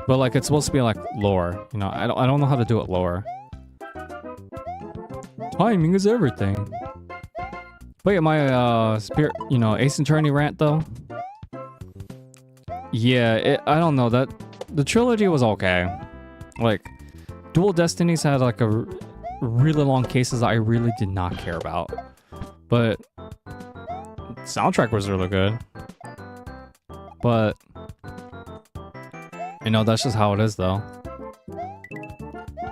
But, like, it's supposed to be, like, lower. You know, I don't know how to do it lower. Timing is everything. But yeah, my, spirit, you know, Ace Attorney rant, though. Yeah, I don't know, the trilogy was okay. Like, Dual Destinies had, like, a really long cases I really did not care about. But soundtrack was really good. But you know, that's just how it is though.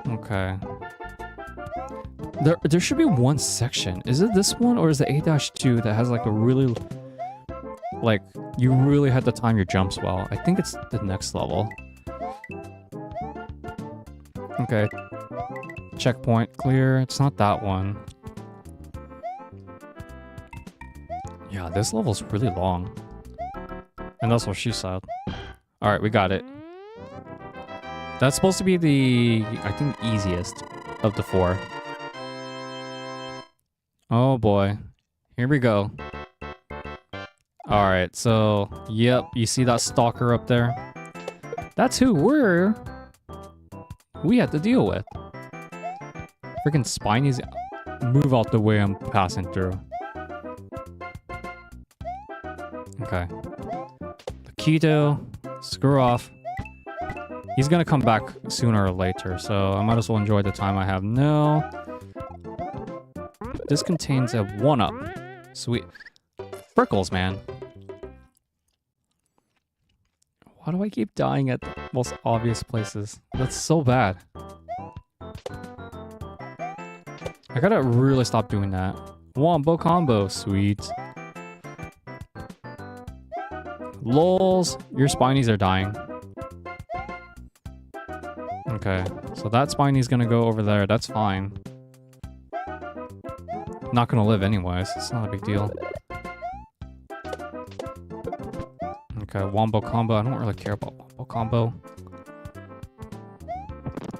Okay. There should be one section. Is it this one or is it 8-2 that has like a really, like, you really had to time your jumps well? I think it's the next level. Okay. Checkpoint clear. It's not that one. Yeah, this level's really long. And that's what she said. Alright, we got it. That's supposed to be the, I think, easiest of the 4. Oh boy. Here we go. Alright, so, yep, you see that stalker up there? That's who we had to deal with. Freaking Spinies, move out the way I'm passing through. Okay. Keto, screw off. He's gonna come back sooner or later, so I might as well enjoy the time I have now. This contains a 1-up. Sweet. Frickles, man. Why do I keep dying at the most obvious places? That's so bad. I gotta really stop doing that. Wombo combo, sweet. Lols, your spinies are dying. Okay, so that Spiney's gonna go over there. That's fine. Not gonna live anyways. It's not a big deal. Okay, Wombo combo. I don't really care about Wombo combo.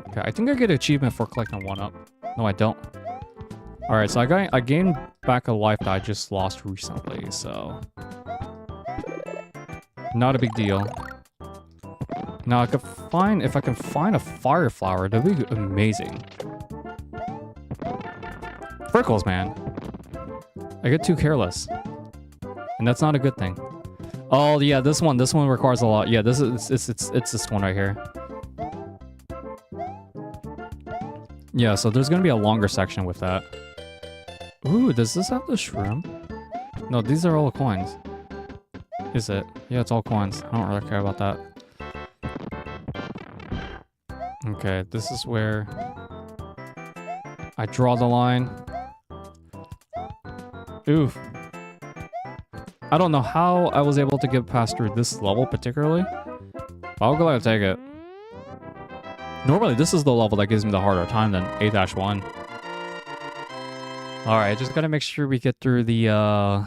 Okay, I think I get an achievement for collecting 1-up. No, I don't. Alright, so I gained back a life that I just lost recently, so... Not a big deal. Now, if I can find a fire flower, that'd be amazing. Frickles, man. I get too careless. And that's not a good thing. Oh, yeah, this one requires a lot. Yeah, this is, it's this one right here. Yeah, so there's gonna be a longer section with that. Ooh, does this have the shroom? No, these are all coins. Is it? Yeah, it's all coins. I don't really care about that. Okay, this is where I draw the line. Oof. I don't know how I was able to get past through this level particularly. I'll go ahead and take it. Normally, this is the level that gives me the harder time than 8-1. Alright, just gotta make sure we get through the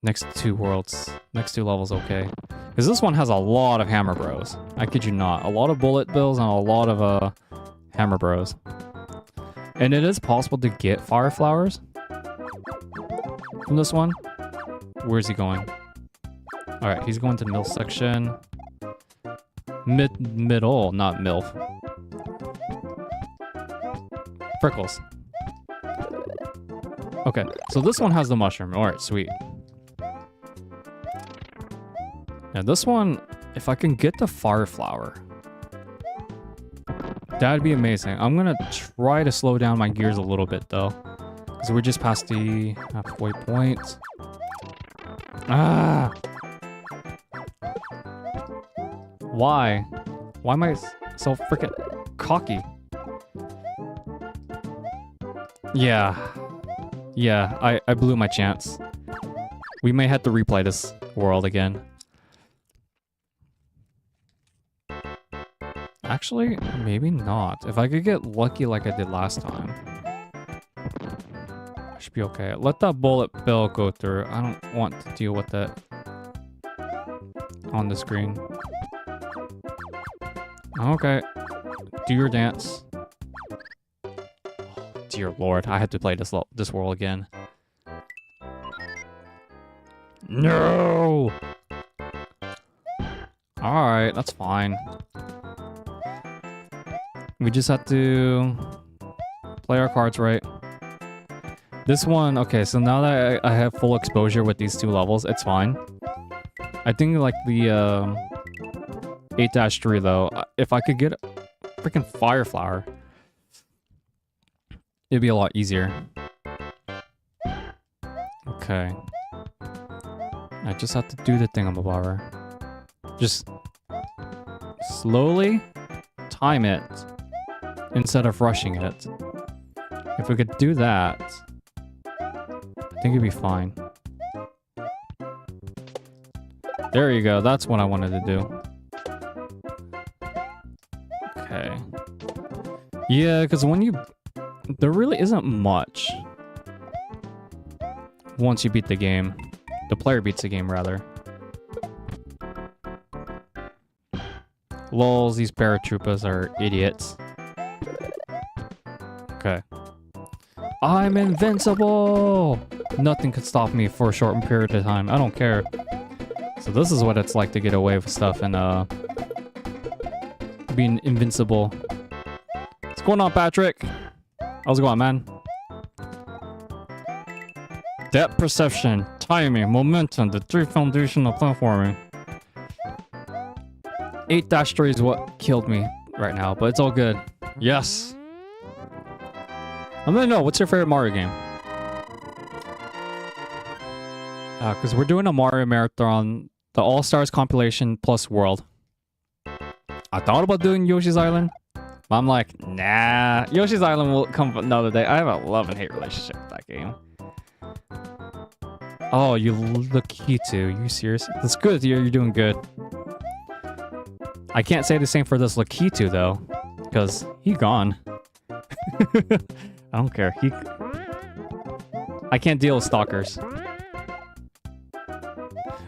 next 2 worlds. Next 2 levels, okay. Because this one has a lot of hammer bros. I kid you not. A lot of bullet bills and a lot of hammer bros. And it is possible to get fire flowers from this one. Where's he going? Alright, he's going to mill section. Middle, not MILF. Frickles. Okay, so this one has the mushroom. Alright, sweet. Now this one, if I can get the fire flower, that'd be amazing. I'm gonna try to slow down my gears a little bit though, because we're just past the halfway point. Ah! Why? Why am I so freaking cocky? Yeah. Yeah, I blew my chance. We may have to replay this world again. Actually, maybe not. If I could get lucky like I did last time, I should be okay. Let that bullet bill go through. I don't want to deal with that on the screen. Okay. Do your dance. Dear Lord, I had to play this world again. No! Alright, that's fine. We just have to play our cards right. This one, okay, so now that I have full exposure with these 2 levels, it's fine. I think like the 8-3 though, if I could get a freaking fire flower, it'd be a lot easier. Okay. I just have to do the thingamabobber. Just slowly time it instead of rushing it. If we could do that, I think it'd be fine. There you go, that's what I wanted to do. Okay. Yeah, because when you... There really isn't much once you beat the game. The player beats the game, rather. Lols, these paratroopers are idiots. Okay. I'm invincible! Nothing could stop me for a short period of time. I don't care. So this is what it's like to get away with stuff and being invincible. What's going on, Patrick? How's it going, man? Depth perception, timing, momentum, the 3 foundational platforming. 8-3 is what killed me right now, but it's all good. Yes. I'm gonna know, what's your favorite Mario game? Because we're doing a Mario Marathon, the All-Stars compilation plus World. I thought about doing Yoshi's Island, but I'm like, nah. Yoshi's Island will come another day. I have a love and hate relationship with that game. Oh, you Lakitu. You serious? That's good. You're doing good. I can't say the same for this Lakitu though, because he gone. I don't care. I can't deal with stalkers.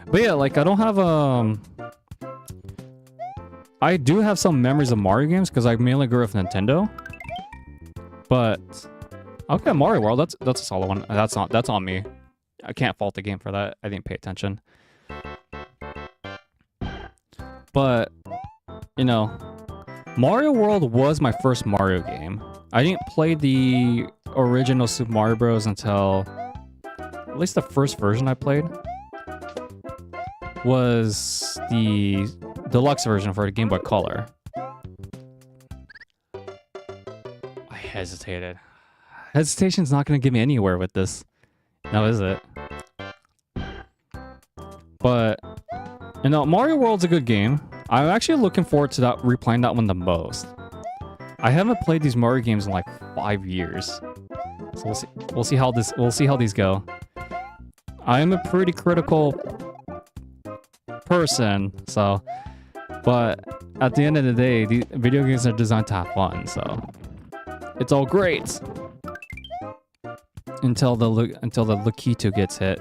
But yeah, like I don't have I do have some memories of Mario games because I mainly grew up with Nintendo. But okay, Mario World, that's a solid one. That's on me. I can't fault the game for that. I didn't pay attention. But you know, Mario World was my first Mario game. I didn't play the original Super Mario Bros. Until at least the first version I played was the deluxe version for the Game Boy Color. I hesitated. Hesitation's not going to get me anywhere with this. Now is it? But, you know, Mario World's a good game. I'm actually looking forward to replaying that one the most. I haven't played these Mario games in like 5 years. So we'll see how these go. I am a pretty critical person, so, but at the end of the day, the video games are designed to have fun, so it's all great until the Lakitu gets hit.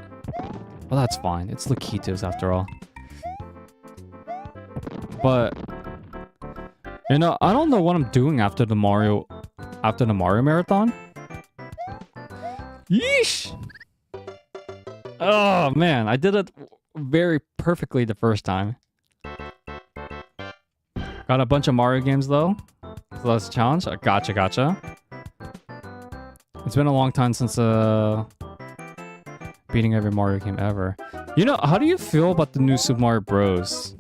Well, that's fine. It's Lakitu's after all. But you know, I don't know what I'm doing after the Mario Marathon. Yeesh! Oh man, I did it very perfectly the first time. Got a bunch of Mario games though, so that's a challenge. Gotcha. It's been a long time since beating every Mario game ever. You know, how do you feel about the new Super Mario Bros.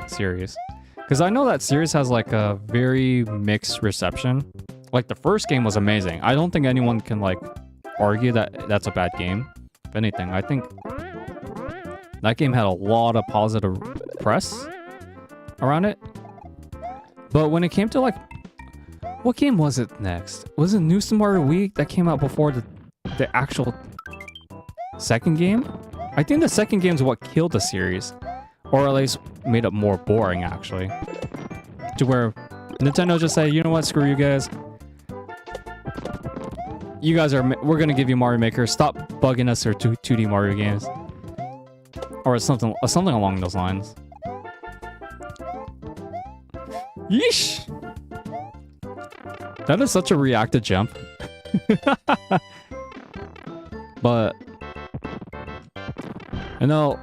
Series? Because I know that series has like a very mixed reception. Like the first game was amazing. I don't think anyone can like argue that that's a bad game. If anything, I think that game had a lot of positive press around it. But when it came to like, what game was it next? Was it New Super Mario Wii that came out before the actual second game? I think the second game is what killed the series. Or at least made it more boring, actually. To where Nintendo just say, you know what, screw you guys. We're gonna give you Mario Maker. Stop bugging us for 2D Mario games. Or something along those lines. Yeesh! That is such a reactive jump. But, you know,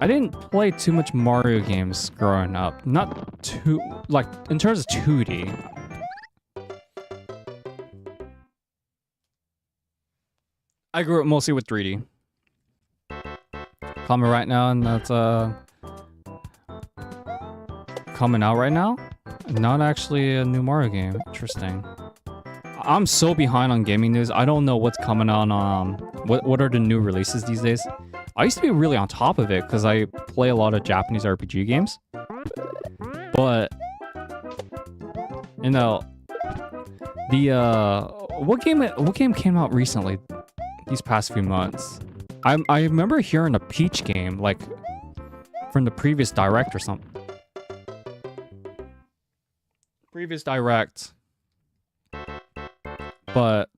I didn't play too much Mario games growing up. Not too, like, in terms of 2D. I grew up mostly with 3D. Coming right now, and that's, coming out right now? Not actually a new Mario game. Interesting. I'm so behind on gaming news. I don't know what's coming on, what are the new releases these days? I used to be really on top of it because I play a lot of Japanese RPG games. But, you know, what game came out recently these past few months? I remember hearing a Peach game, like, from the previous Direct or something. Previous Direct. But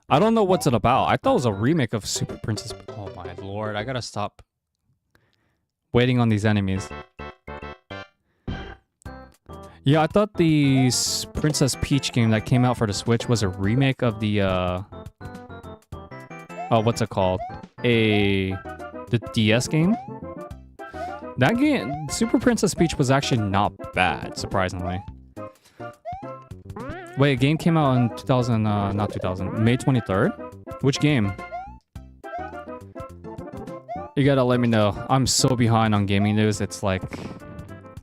I don't know what's it about. I thought it was a remake of Super Princess... Oh my lord, I gotta stop waiting on these enemies. Yeah, I thought the Princess Peach game that came out for the Switch was a remake of the, oh, what's it called? The DS game? That game, Super Princess Peach, was actually not bad, surprisingly. Wait, a game came out in 2000, not 2000, May 23rd? Which game? You gotta let me know. I'm so behind on gaming news. It's like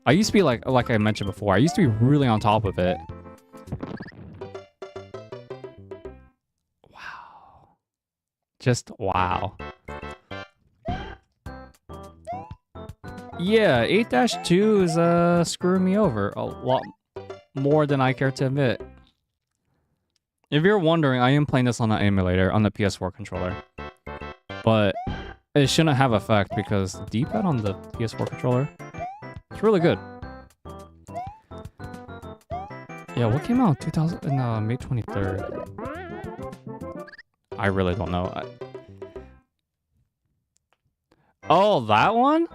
I used to be like I mentioned before. I used to be really on top of it. Wow. Just wow. Yeah, 8-2 is screwing me over a lot more than I care to admit. If you're wondering, I am playing this on an emulator on the PS4 controller. But it shouldn't have effect because the D-pad on the PS4 controller, it's really good. Yeah, what came out in May 23rd? I really don't know. Oh, that one?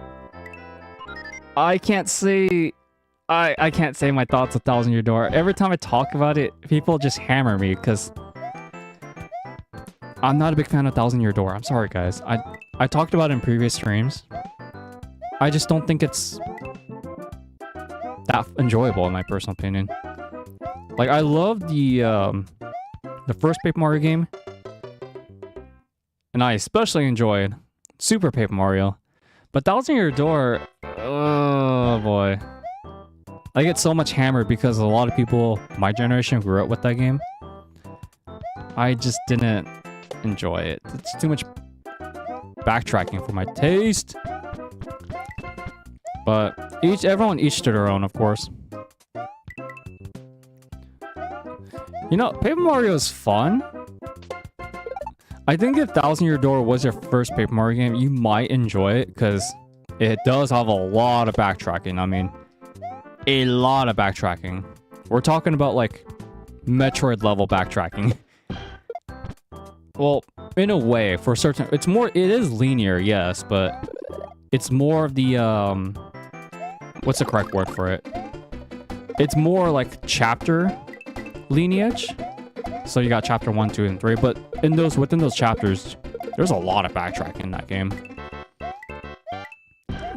I can't say... I can't say my thoughts 1,000 Year Door. Every time I talk about it, people just hammer me because I'm not a big fan of 1,000 Year Door. I'm sorry, guys. I talked about it in previous streams. I just don't think it's that enjoyable in my personal opinion. Like, I love the first Paper Mario game, and I especially enjoyed Super Paper Mario. But 1,000 Year Door, oh boy. I get so much hammered because a lot of people my generation grew up with that game. I just didn't enjoy it. It's too much backtracking for my taste. But everyone each to their own, of course. You know, Paper Mario is fun. I think if 1,000 Year Door was your first Paper Mario game, you might enjoy it because it does have a lot of backtracking. I mean, a lot of backtracking. We're talking about like Metroid level backtracking. Well, in a way, for certain, it is linear, yes, but it's more of the what's the correct word for it? It's more like chapter lineage. So you got chapter 1, 2, and 3, but within those chapters, there's a lot of backtracking in that game.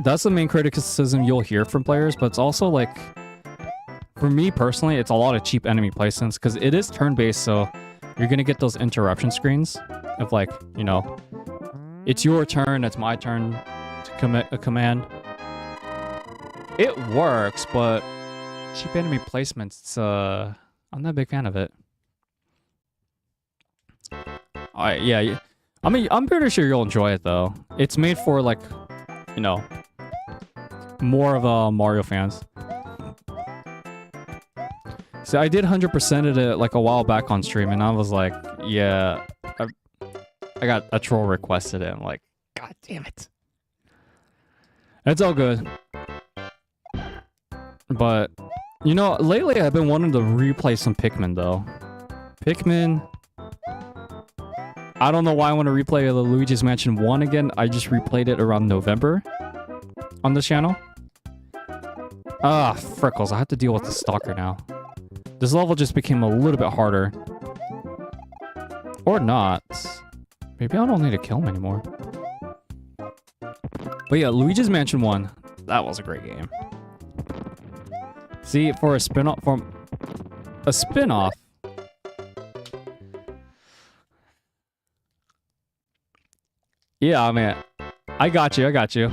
That's the main criticism you'll hear from players, but it's also like, for me personally, it's a lot of cheap enemy placements because it is turn-based, so you're gonna get those interruption screens of like, you know, it's your turn, it's my turn to commit a command. It works, but cheap enemy placements, I'm not a big fan of it. Alright, yeah, I mean, I'm pretty sure you'll enjoy it though. It's made for like, you know, more of Mario fans. So I did 100% of it like a while back on stream, and I was like, yeah, I got a troll requested it. I'm like, god damn it. It's all good. But, you know, lately I've been wanting to replay some Pikmin though. Pikmin. I don't know why I want to replay the Luigi's Mansion 1 again. I just replayed it around November on this channel. Ah, frickles. I have to deal with the stalker now. This level just became a little bit harder. Or not. Maybe I don't need to kill him anymore. But yeah, Luigi's Mansion 1. That was a great game. See, for a spin-off... Yeah, I mean, I got you.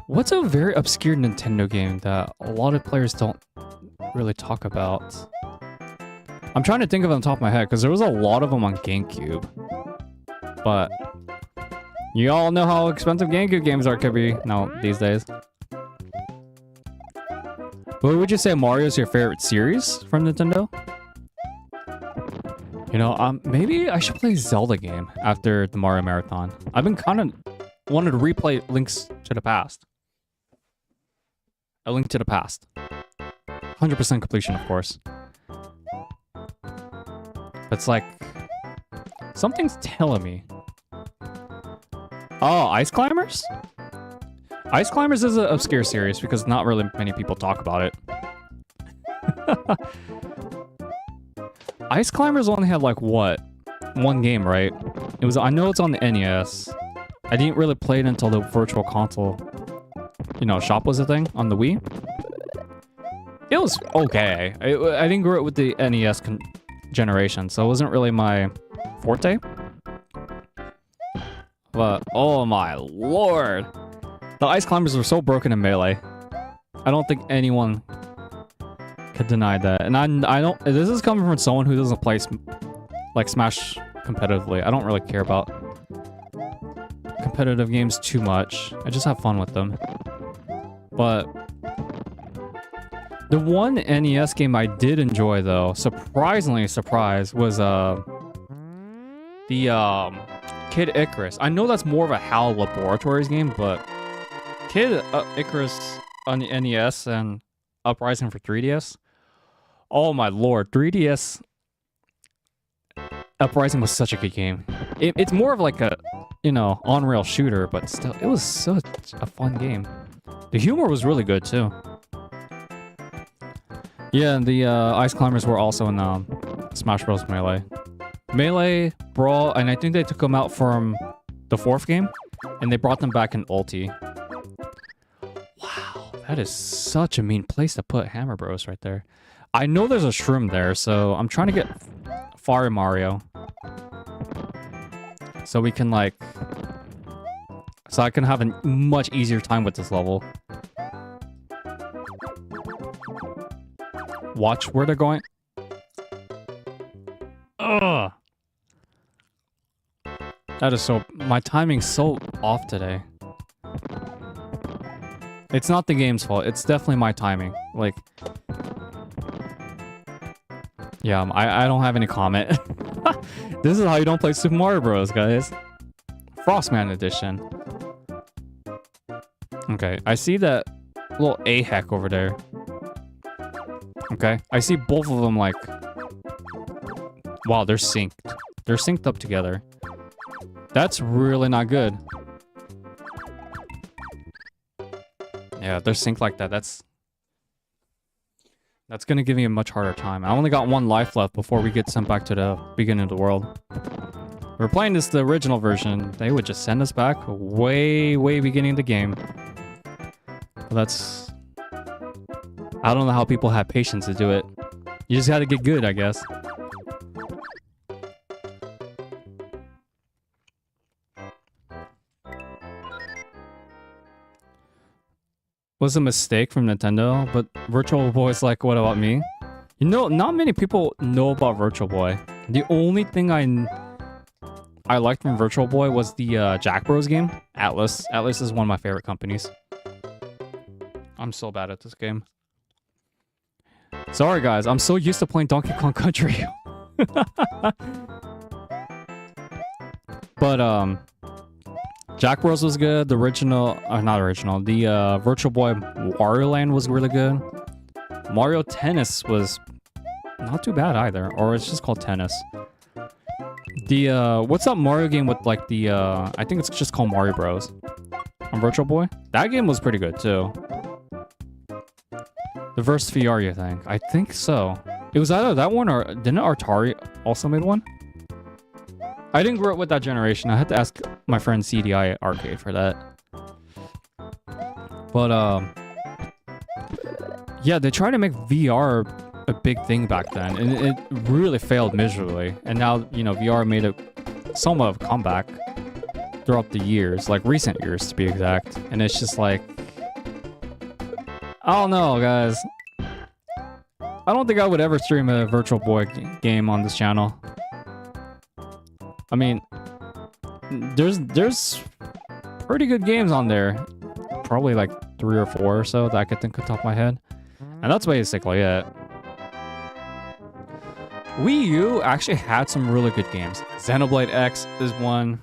What's a very obscure Nintendo game that a lot of players don't really talk about? I'm trying to think of it on top of my head, because there was a lot of them on GameCube. But you all know how expensive GameCube games are could be now these days. But would you say Mario's your favorite series from Nintendo? You know, maybe I should play a Zelda game after the Mario Marathon. I've been kind of wanted to replay Links to the Past. A Link to the Past. 100% completion, of course. It's like... something's telling me. Oh, Ice Climbers? Ice Climbers is an obscure series because not really many people talk about it. Ice Climbers only had like what? One game, right? It was. I know it's on the NES. I didn't really play it until the Virtual Console, you know, shop was a thing on the Wii. It was okay. I didn't grow up with the NES generation, so it wasn't really my forte. But oh my lord, the ice climbers were so broken in Melee. I don't think anyone could deny that. And I don't. This is coming from someone who doesn't play like Smash competitively. I don't really care about competitive games too much. I just have fun with them. But the one NES game I did enjoy, though, surprisingly surprised, was the Kid Icarus. I know that's more of a HAL Laboratories game, but Kid Icarus on the NES and Uprising for 3DS. Oh my lord, 3DS Uprising was such a good game. It's more of like a, you know, on-rail shooter, but still, it was such a fun game. The humor was really good too. Yeah, and the Ice Climbers were also in Smash Bros. Melee. Melee, Brawl, and I think they took them out from the 4th game, and they brought them back in Ulti. Wow, that is such a mean place to put Hammer Bros right there. I know there's a shroom there, so I'm trying to get Fire Mario. So we can, like... So I can have a much easier time with this level. Watch where they're going. Ugh! That is so... My timing's so off today. It's not the game's fault. It's definitely my timing. Like... Yeah, I don't have any comment. This is how you don't play Super Mario Bros, guys. Frostman Edition. Okay, I see that little A-heck over there. Okay, I see both of them like... Wow, they're synced. They're synced up together. That's really not good. Yeah, they're synced like that. That's gonna give me a much harder time. I only got 1 life left before we get sent back to the beginning of the world. If we're playing this the original version, they would just send us back way, way beginning of the game. But that's... I don't know how people have patience to do it. You just gotta get good, I guess. Was a mistake from Nintendo, but Virtual Boy's like, what about me? You know, not many people know about Virtual Boy. The only thing I liked from Virtual Boy was the Jack Bros game, Atlas. Atlas is one of my favorite companies. I'm so bad at this game. Sorry guys, I'm so used to playing Donkey Kong Country. But Jack Bros was good. The original, not original, the Virtual Boy Wario Land was really good. Mario Tennis was not too bad either, or it's just called Tennis. The what's that Mario game with like the I think it's just called Mario Bros. On Virtual Boy? That game was pretty good too. The Verse VR, you think? I think so. It was either that one or didn't Atari also made one? I didn't grow up with that generation. I had to ask my friend CDI Arcade for that. But yeah, they tried to make VR a big thing back then, and it really failed miserably. And now, you know, VR made a somewhat of a comeback throughout the years, like recent years to be exact. And it's just like, I don't know, guys. I don't think I would ever stream a Virtual Boy game on this channel. I mean, there's pretty good games on there. Probably like 3 or 4 or so that I could think off the top of my head. And that's basically it. Wii U actually had some really good games. Xenoblade X is one.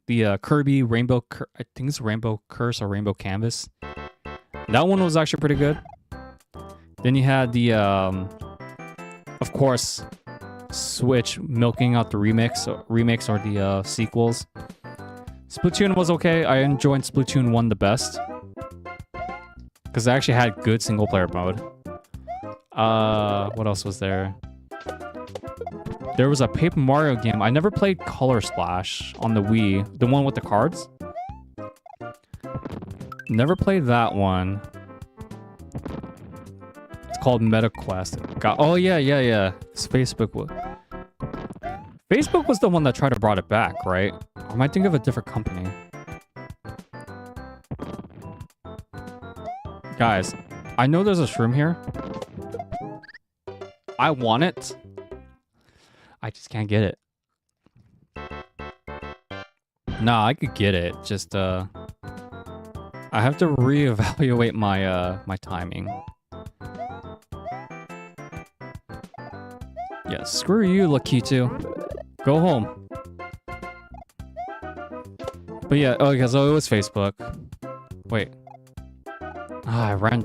The Kirby Rainbow... I think it's Rainbow Curse or Rainbow Canvas. That one was actually pretty good. Then you had the... of course... Switch milking out the remakes or the sequels. Splatoon was okay. I enjoyed Splatoon 1 the best because it actually had good single player mode. What else was there? There was a Paper Mario game. I never played Color Splash on the Wii, the one with the cards. Never played that one. It's called MetaQuest. Oh yeah. It's Facebook was the one that tried to brought it back, right? Or am I thinking of a different company? Guys, I know there's a shroom here. I want it. I just can't get it. Nah, I could get it. Just I have to reevaluate my my timing. Yeah, screw you, Lakitu. Go home. But yeah, oh, because it was Facebook. Wait. Ah, I ran.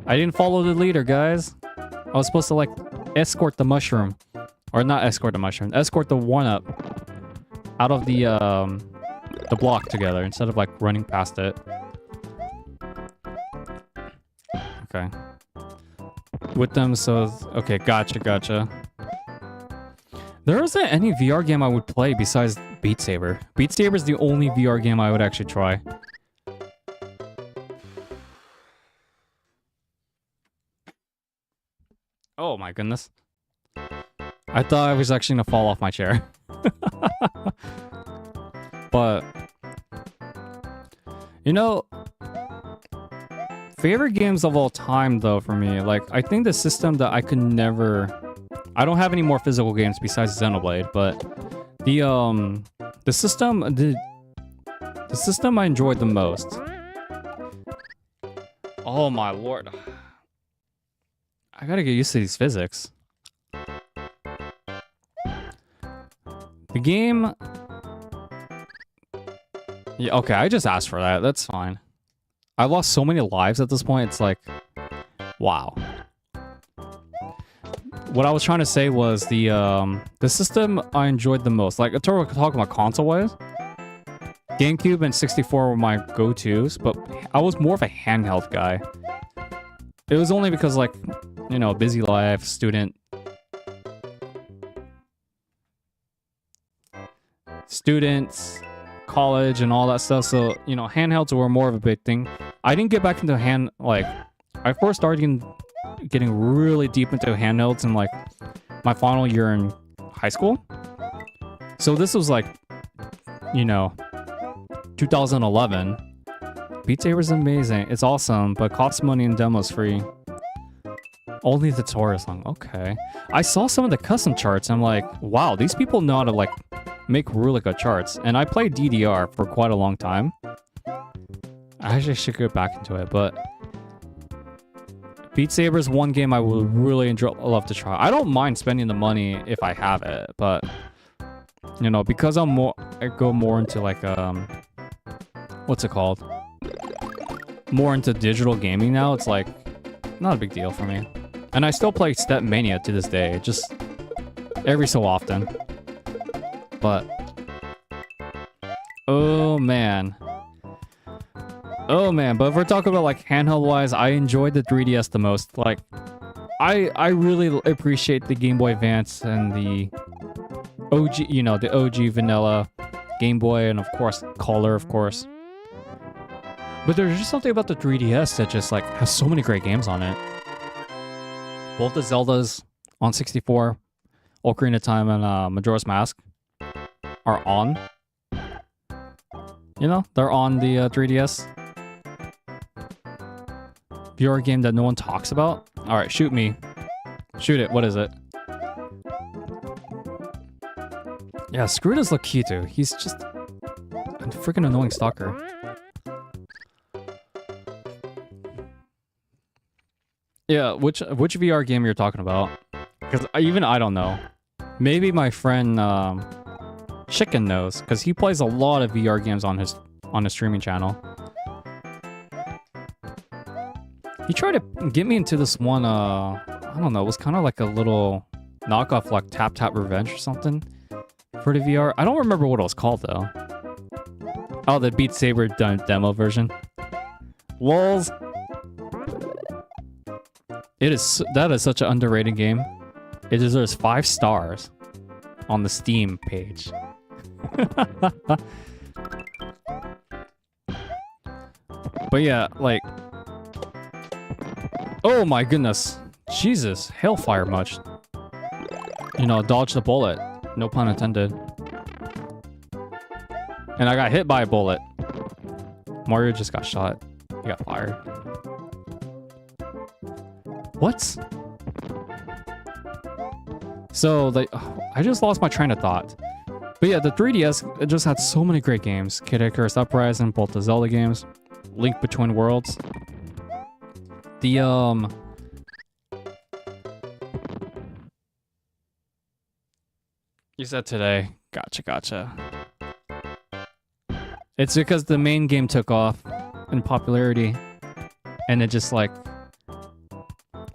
I didn't follow the leader, guys. I was supposed to like escort the mushroom, or not escort the mushroom, escort the 1-up out of the block together instead of like running past it. Okay. With them, so okay, gotcha. There isn't any VR game I would play besides Beat Saber. Beat Saber is the only VR game I would actually try. Oh my goodness. I thought I was actually gonna fall off my chair. But, you know, favorite games of all time though for me, like, I think the system that I could never... I don't have any more physical games besides Xenoblade, but the system I enjoyed the most. Oh my lord. I gotta get used to these physics. The game... Yeah, okay, I just asked for that. That's fine. I've lost so many lives at this point, it's like... Wow. What I was trying to say was the system I enjoyed the most. Like, talking about console-wise, GameCube and 64 were my go-tos, but I was more of a handheld guy. It was only because, like, you know, busy life, students, college, and all that stuff. So, you know, handhelds were more of a big thing. I didn't get back into I first started getting really deep into handhelds in, like, my final year in high school. So this was, like, you know, 2011. Beat Saber is amazing. It's awesome, but costs money and demos free. Only the tutorial song. Okay. I saw some of the custom charts. I'm like, wow, these people know how to, like, make really good charts. And I played DDR for quite a long time. I actually should get back into it, but Beat Saber is one game I would really love to try. I don't mind spending the money if I have it, but you know, because I go more into like what's it called? More into digital gaming now. It's like not a big deal for me. And I still play Step Mania to this day, just every so often. But oh man. But if we're talking about like handheld wise, I enjoyed the 3DS the most. Like I really appreciate the Game Boy Advance and the OG, you know, the OG vanilla Game Boy, and of course Color, of course. But there's just something about the 3DS that just like has so many great games on it. Both the Zeldas on 64, Ocarina of Time and Majora's Mask are on. You know, they're on the 3DS. VR game that no one talks about. All right, shoot me. Shoot it. What is it? Yeah, screw this Lakitu. He's just a freaking annoying stalker. Yeah, which VR game you're talking about? Because even I don't know. Maybe my friend Chicken knows, because he plays a lot of VR games on his streaming channel. He tried to get me into this one, I don't know, it was kind of like a little knockoff, like Tap Tap Revenge or something for the VR. I don't remember what it was called, though. Oh, the Beat Saber demo version. Lols. That is such an underrated game. It deserves 5 stars on the Steam page. But yeah, like... Oh my goodness. Jesus. Hellfire much. You know, dodge the bullet. No pun intended. And I got hit by a bullet. Mario just got shot. He got fired. What? So, like, I just lost my train of thought. But yeah, the 3DS, it just had so many great games. Kid Icarus Uprising, both the Zelda games. Link Between Worlds. The, You said today. Gotcha. It's because the main game took off in popularity. And it just, like,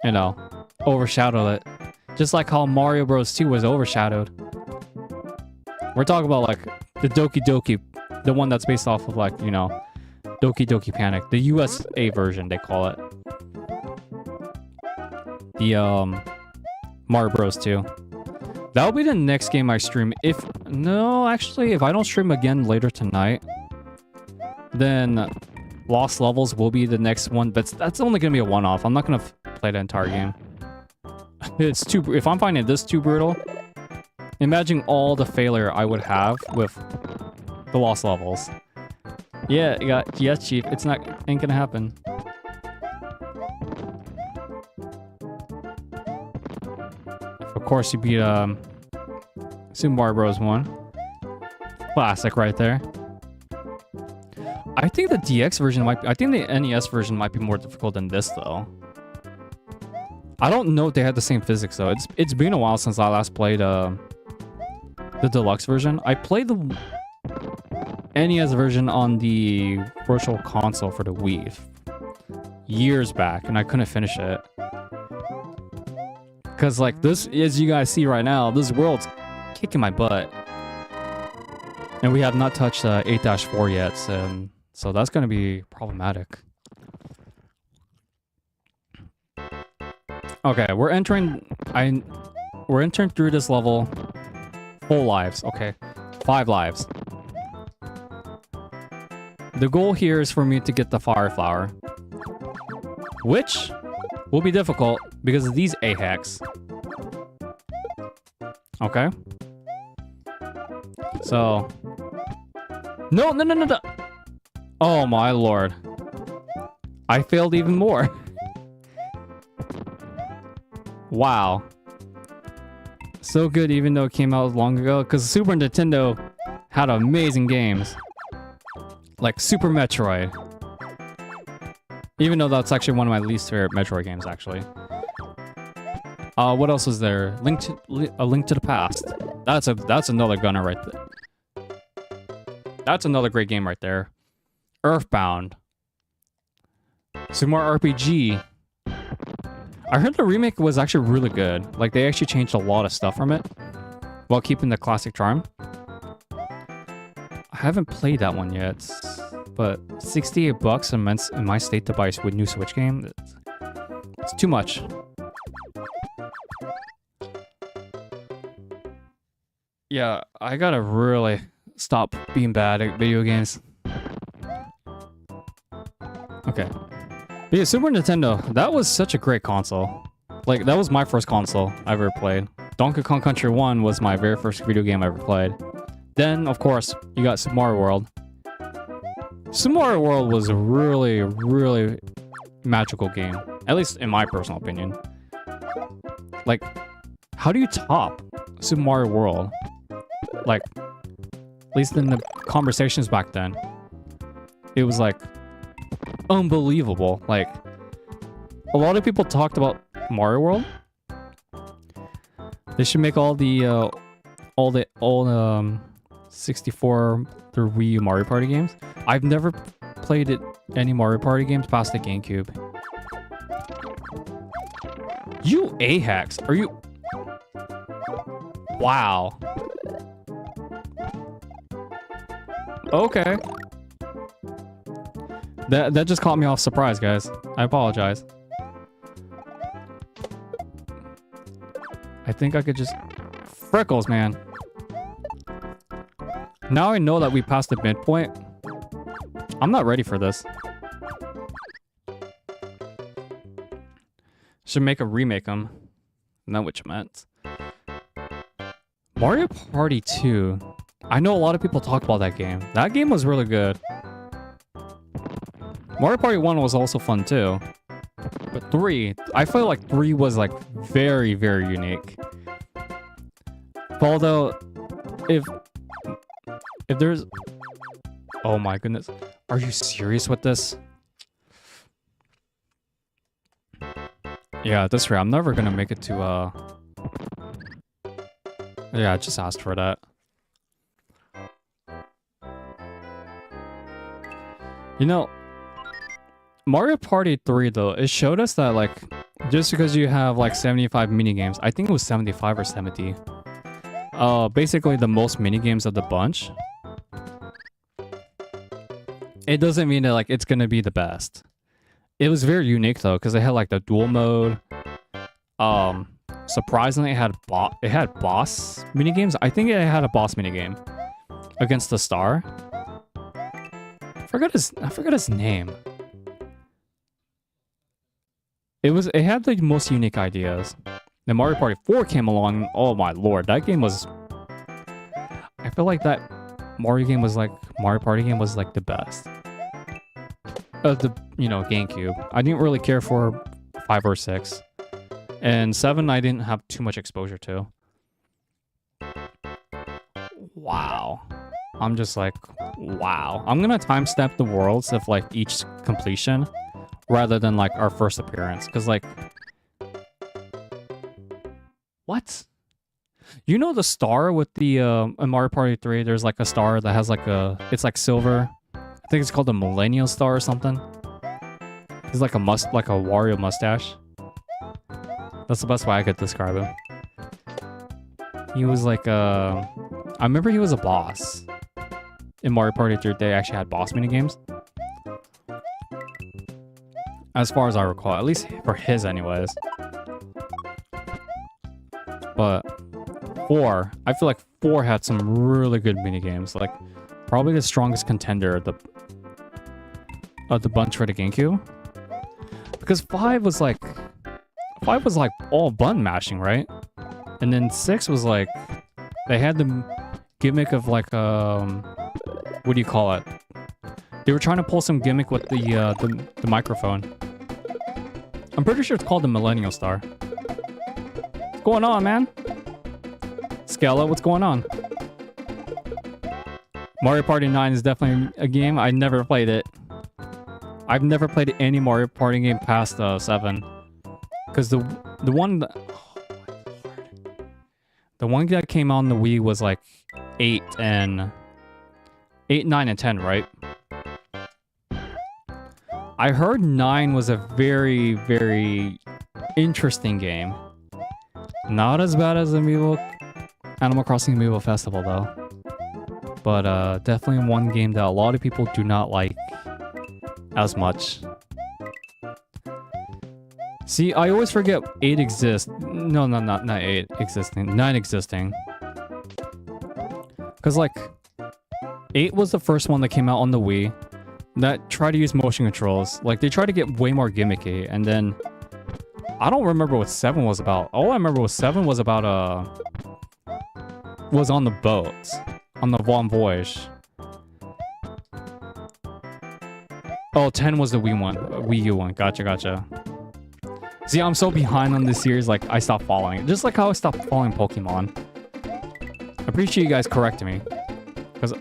you know, overshadowed it. Just like how Mario Bros. 2 was overshadowed. We're talking about, like, the Doki Doki. The one that's based off of, like, you know, Doki Doki Panic. The USA version, they call it. The, Mario Bros. 2. That'll be the next game I stream. No, actually, if I don't stream again later tonight, then Lost Levels will be the next one, but that's only gonna be a one-off. I'm not gonna play the entire game. It's too. If I'm finding this too brutal, imagine all the failure I would have with the Lost Levels. Yeah, Chief. It's not ain't gonna happen. Of course, you beat Super Mario Bros. 1. Classic right there. I think the DX version might be... I think the NES version might be more difficult than this, though. I don't know if they had the same physics, though. It's been a while since I last played the deluxe version. I played the NES version on the Virtual Console for the Wii years back, and I couldn't finish it. Because, like, this, as you guys see right now, this world's kicking my butt. And we have not touched 8-4 yet, so that's going to be problematic. Okay, we're entering through this level. Full lives, okay. 5 lives. The goal here is for me to get the Fire Flower. Which will be difficult because of these AHEX. Okay. So. No. Oh my lord. I failed even more. Wow. So good even though it came out long ago. Because Super Nintendo had amazing games. Like Super Metroid. Even though that's actually one of my least favorite Metroid games, actually. What else was there? A Link to the Past. That's another gunner right there. That's another great game right there. Earthbound. Super Mario RPG. I heard the remake was actually really good. Like, they actually changed a lot of stuff from it while keeping the classic charm. I haven't played that one yet, but $68 in my state to buy a new Switch game, it's too much. Yeah, I gotta really stop being bad at video games. Okay. But yeah, Super Nintendo, that was such a great console. Like, that was my first console I ever played. Donkey Kong Country 1 was my very first video game I ever played. Then, of course, you got Super Mario World. Super Mario World was a really, really magical game. At least in my personal opinion. Like, how do you top Super Mario World? Like, at least in the conversations back then. It was like unbelievable. Like, a lot of people talked about Mario World. They should make all 64 through Wii U Mario Party games. I've never played any Mario Party games past the GameCube. You AHEX, are you? Wow. Okay. That just caught me off surprise, guys. I apologize. I think I could just... Freckles, man. Now I know that we passed the midpoint. I'm not ready for this. Should make a remake them. Not what you meant. Mario Party 2. I know a lot of people talk about that game. That game was really good. Mario Party 1 was also fun too. But 3, I feel like 3 was like very, very unique. Although, if there's... Oh my goodness. Are you serious with this? Yeah, that's right. I'm never gonna make it to, Yeah, I just asked for that. You know, Mario Party 3, though, it showed us that, like, just because you have, like, 75 minigames, I think it was 75 or 70, basically the most minigames of the bunch, it doesn't mean that, like, it's gonna be the best. It was very unique, though, because it had, like, the dual mode. Surprisingly, it had boss minigames. I think it had a boss minigame against the star. I forgot his name. It had the most unique ideas. Then Mario Party 4 came along. Oh my lord, that game was... I feel like that Mario Party game was like the best. The, you know, GameCube. I didn't really care for 5 or 6. And 7 I didn't have too much exposure to. Wow. I'm just like, wow. I'm gonna timestamp the worlds of like each completion rather than like our first appearance. Cause like... What? You know the star with the in Mario Party 3, there's like a star that has like a... It's like silver. I think it's called the Millennial Star or something. It's like a Wario mustache. That's the best way I could describe him. He was like I remember he was a boss. In Mario Party 3, they actually had boss minigames. As far as I recall, at least for his anyways. But 4, I feel like 4 had some really good minigames. Like, probably the strongest contender of the bunch for the GameCube. Because 5 was like all button mashing, right? And then 6 was like, they had the gimmick of like, what do you call it? They were trying to pull some gimmick with the microphone. I'm pretty sure it's called the Millennial Star. What's going on, man? Scala, what's going on? Mario Party 9 is definitely a game. I never played it. I've never played any Mario Party game past 7. Because the one that... Oh my lord. The one that came on the Wii was like 8, 9, and 10, right? I heard 9 was a very, very interesting game. Not as bad as Animal Crossing Amiibo Festival, though. But definitely one game that a lot of people do not like as much. See, I always forget 8 exists. No, not 8 existing. 9 existing. Because, like, 8 was the first one that came out on the Wii that tried to use motion controls. Like, they tried to get way more gimmicky, and then... I don't remember what 7 was about. All I remember was 7 was about, was on the boat. On the Von Voyage. Oh, 10 was the Wii U one. Gotcha. See, I'm so behind on this series, like, I stopped following it. Just like how I stopped following Pokemon. I appreciate you guys correcting me. Because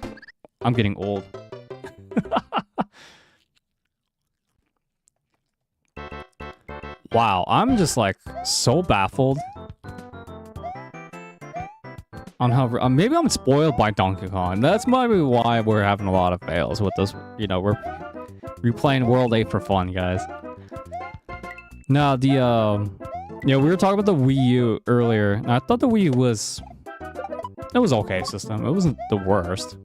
I'm getting old. Wow, I'm just, like, so baffled. On how... maybe I'm spoiled by Donkey Kong. That's maybe why we're having a lot of fails with this. You know, we're replaying World 8 for fun, guys. Now, the, we were talking about the Wii U earlier, and I thought the Wii U was... It was okay system. It wasn't the worst.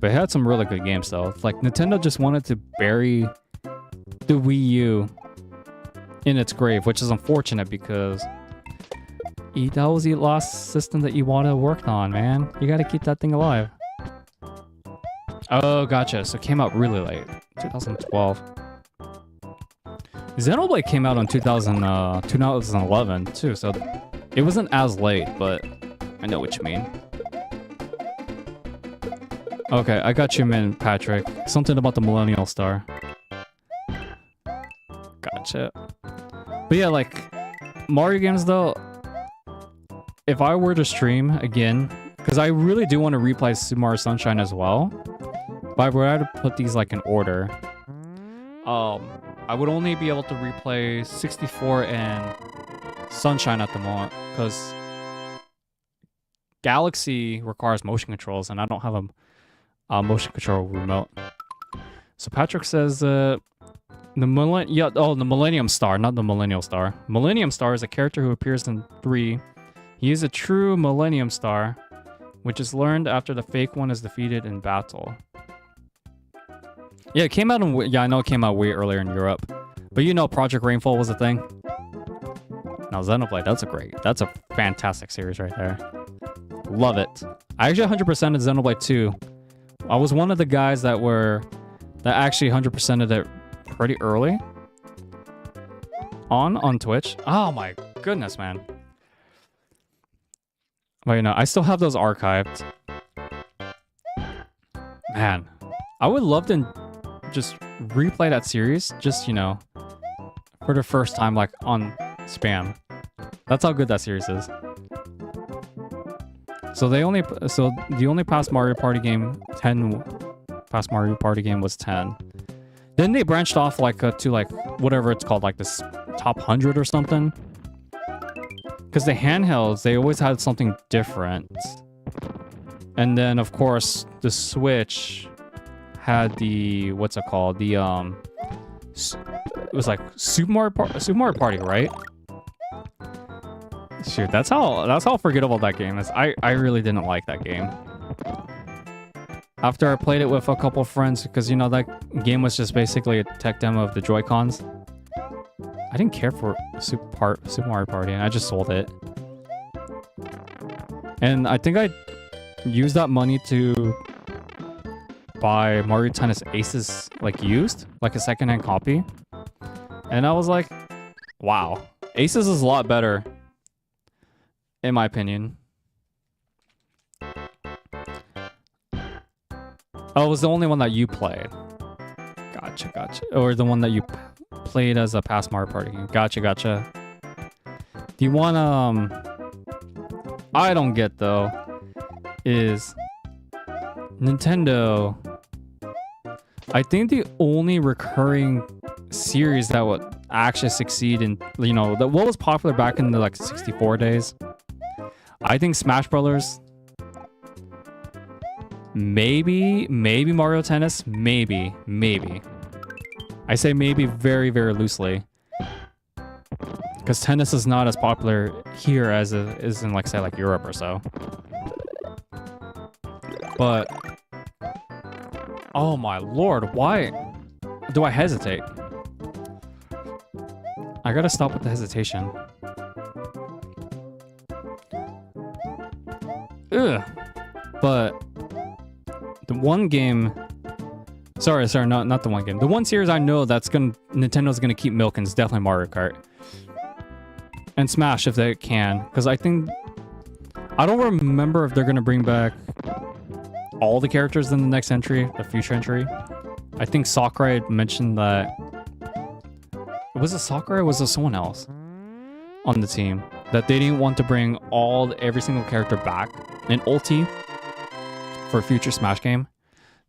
But it had some really good games, though. Like, Nintendo just wanted to bury the Wii U in its grave, which is unfortunate because... that was the last system that you want to work on, man. You gotta keep that thing alive. Oh, gotcha. So it came out really late. 2012. Xenoblade came out in 2011 too, so it wasn't as late, but I know what you mean. Okay, I got you, man, Patrick. Something about the Millennial Star. Gotcha. But yeah, like, Mario games, though, if I were to stream again, because I really do want to replay Super Mario Sunshine as well, but I would have to put these, like, in order. I would only be able to replay 64 and Sunshine at the moment, because Galaxy requires motion controls, and I don't have a motion control remote. So Patrick says, the Millennium Star, not the Millennial Star. Millennium Star is a character who appears in 3. He is a true Millennium Star, which is learned after the fake one is defeated in battle. Yeah, it came out in... Yeah, I know it came out way earlier in Europe. But you know Project Rainfall was a thing. Now, Xenoblade, that's a fantastic series right there. Love it. I actually 100%ed Xenoblade 2. I was one of the guys that actually 100%ed it pretty early. On Twitch. Oh my goodness, man. But you know, I still have those archived. Man, I would love to just replay that series, just, you know, for the first time, like, on spam. That's how good that series is. So the only past Mario Party game, past Mario Party game was 10. Then they branched off, like, to, like, whatever it's called, like, this top 100 or something. Because the handhelds, they always had something different. And then, of course, the Switch had the, what's it called? The, it was like Super Mario Party, right? Shoot, that's how forgettable that game is. I really didn't like that game. After I played it with a couple of friends, because, you know, that game was just basically a tech demo of the Joy-Cons. I didn't care for Super Mario Party, and I just sold it. And I think I used that money to buy Mario Tennis Aces, like, used, like a secondhand copy. And I was like, wow, Aces is a lot better, in my opinion. Oh, it was the only one that you played. Gotcha. Or the one that you played as a past Mario Party game. Gotcha. Do you want I don't get, though, is Nintendo, I think the only recurring series that would actually succeed in, you know, what was popular back in the, like, 64 days, I think Smash Brothers, maybe Mario Tennis, maybe. I say maybe very, very loosely. Because tennis is not as popular here as it is in, like, say, like, Europe or so. But, oh my lord, why do I hesitate? I gotta stop with the hesitation. Ugh. But the one game... Sorry, not the one game. The one series I know that's Nintendo's gonna keep milking is definitely Mario Kart. And Smash if they can, because I think... I don't remember if they're gonna bring back all the characters in the next entry, the future entry. I think Sakurai mentioned that... Was it Sakurai or was it someone else on the team? That they didn't want to bring every single character back in Ulti for a future Smash game.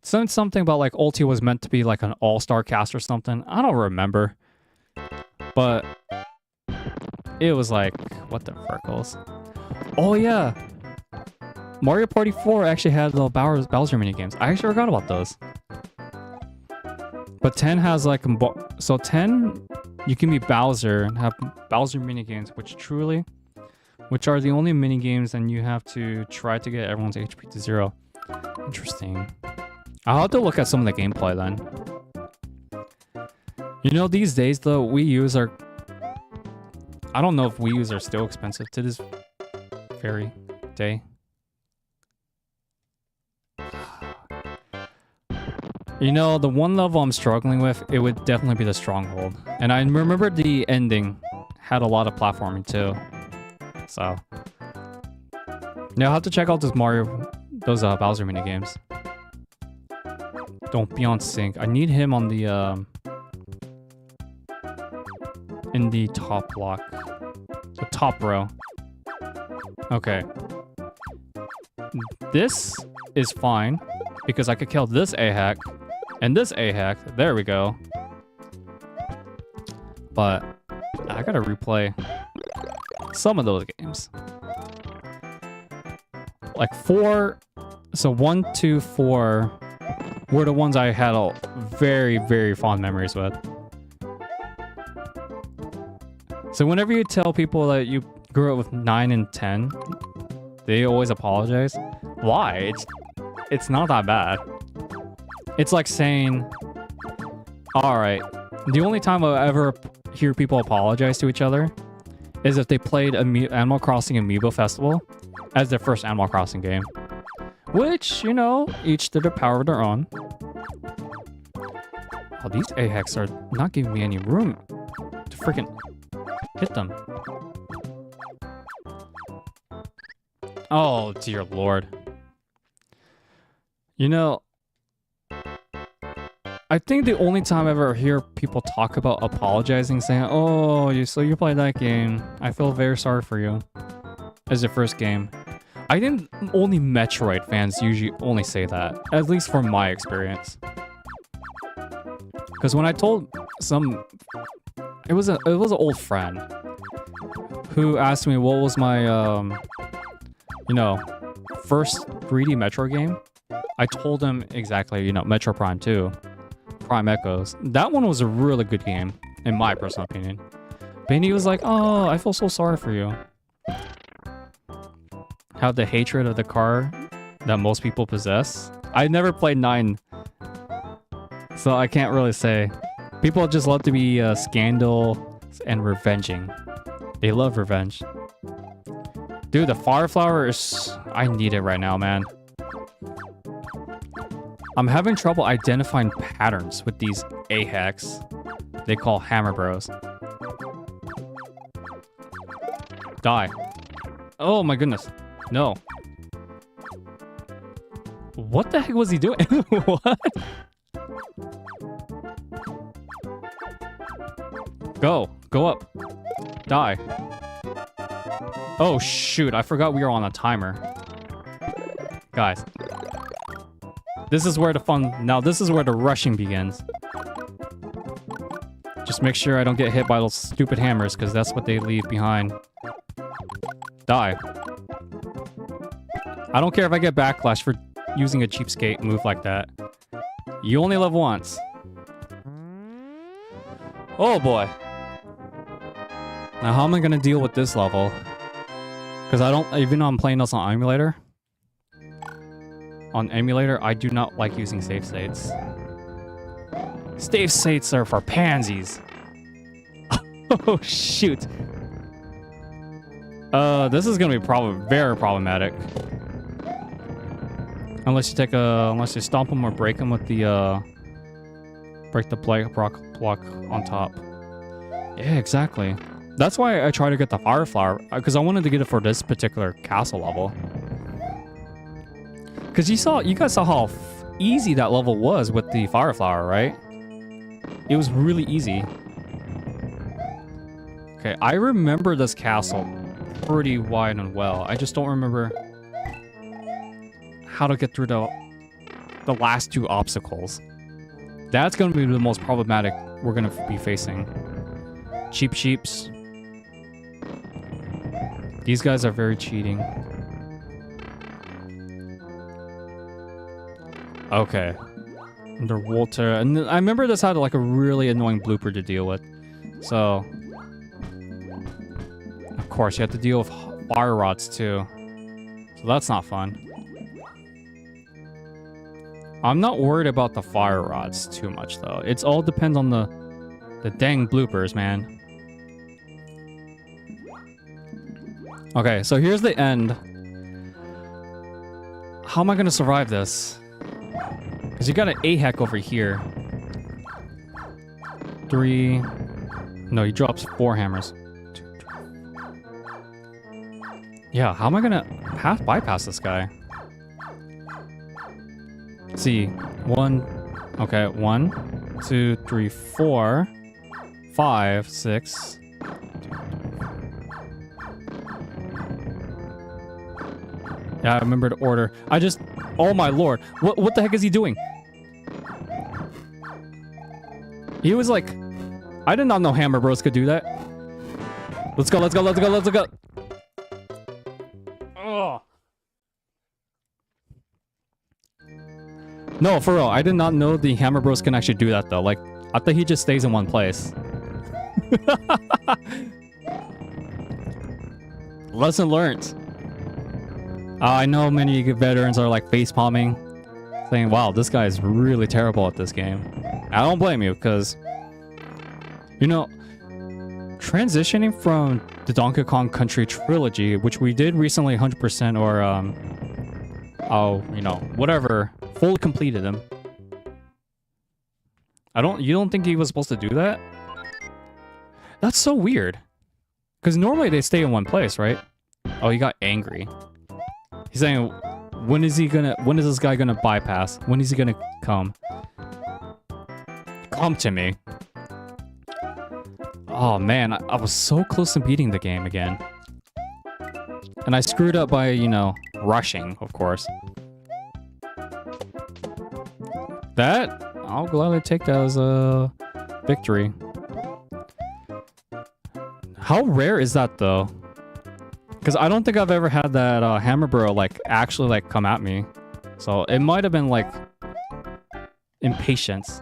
Something about, like, Ulti was meant to be like an all-star cast or something. I don't remember. But it was like, what the freckles? Oh yeah, Mario Party 4 actually had the Bowser minigames. I actually forgot about those. But 10 has, like, so 10, you can be Bowser and have Bowser minigames, which are the only minigames, and you have to try to get everyone's HP to 0. Interesting. I'll have to look at some of the gameplay then. You know, these days, though, Wii U's are... I don't know if Wii U's are still expensive to this very day. You know, the one level I'm struggling with, it would definitely be the Stronghold. And I remember the ending had a lot of platforming too. So, yeah, I'll have to check out those Bowser minigames. Don't be on sync. I need him on the in the top block. The top row. Okay. This is fine because I could kill this A-hack and this A-hack. There we go. But I gotta replay some of those games. Like 4, so 1, 2, 4 were the ones I had a very, very fond memories with. So whenever you tell people that you grew up with 9 and 10, they always apologize. Why? It's not that bad. It's like saying, alright, the only time I'll ever hear people apologize to each other is if they played Animal Crossing Amiibo Festival as their first Animal Crossing game. Which, you know, each to the power of their own. Oh, these A-hacks are not giving me any room to freaking hit them. Oh, dear lord. You know, I think the only time I ever hear people talk about apologizing, saying, oh, you played that game. I feel very sorry for you. As your first game. I think only Metroid fans usually only say that. At least from my experience. Because when I told some... It was an old friend who asked me what was my, you know, first 3D Metro game. I told him exactly, you know, Metro Prime 2. Prime Echoes. That one was a really good game, in my personal opinion. But he was like, oh, I feel so sorry for you. How the hatred of the car that most people possess. I never played 9, so I can't really say. People just love to be scandal and revenging. They love revenge. Dude, the fire flower is... I need it right now, man. I'm having trouble identifying patterns with these A-hacks they call Hammer Bros. Die. Oh my goodness. No. What the heck was he doing? What? Go. Go up. Die. Oh shoot, I forgot we were on a timer. Guys. This is where the fun... Now this is where the rushing begins. Just make sure I don't get hit by those stupid hammers, because that's what they leave behind. Die. I don't care if I get backlash for using a cheapskate move like that. You only live once. Oh boy. Now how am I gonna deal with this level? Because I don't... Even though I'm playing this on emulator... On emulator, I do not like using save states. Save states are for pansies. Oh shoot. This is gonna be very problematic. Unless you take unless you stomp them or break them with the break the block on top. Yeah, exactly. That's why I try to get the fire flower, because I wanted to get it for this particular castle level. Because you guys saw how easy that level was with the fire flower, right? It was really easy. Okay, I remember this castle pretty wide and well. I just don't remember how to get through the last 2 obstacles. That's going to be the most problematic we're going to be facing. Cheap sheeps. These guys are very cheating. Okay. Underwater. And I remember this had like a really annoying blooper to deal with. So... Of course, you have to deal with fire rods too. So that's not fun. I'm not worried about the fire rods too much though. It's all depends on the dang bloopers, man. Okay, so here's the end. How am I gonna survive this? Because you got an A-hack over here. 3... No, he drops 4 hammers. 2, 3. Yeah, how am I gonna bypass this guy? Let's see. 1, Okay, 1, 2, 3, 4, 5, 6. Yeah, I remember the order. Oh my lord. What the heck is he doing? He was like, I did not know Hammer Bros could do that. Let's go, let's go, let's go, let's go. Oh. No, for real, I did not know the Hammer Bros can actually do that though. Like, I thought he just stays in one place. Lesson learned. I know many veterans are like face palming, saying, wow, this guy is really terrible at this game. I don't blame you, because, you know, transitioning from the Donkey Kong Country trilogy, which we did recently 100% or, you know, whatever, fully completed them. You don't think he was supposed to do that? That's so weird. Because normally they stay in one place, right? Oh, he got angry. He's saying, when is this guy gonna bypass? When is he gonna come? Come to me. Oh man, I was so close to beating the game again. And I screwed up by, you know, rushing, of course. That, I'll gladly take that as a victory. How rare is that though? Because I don't think I've ever had that Hammer Bro like actually like come at me. So it might have been like impatience.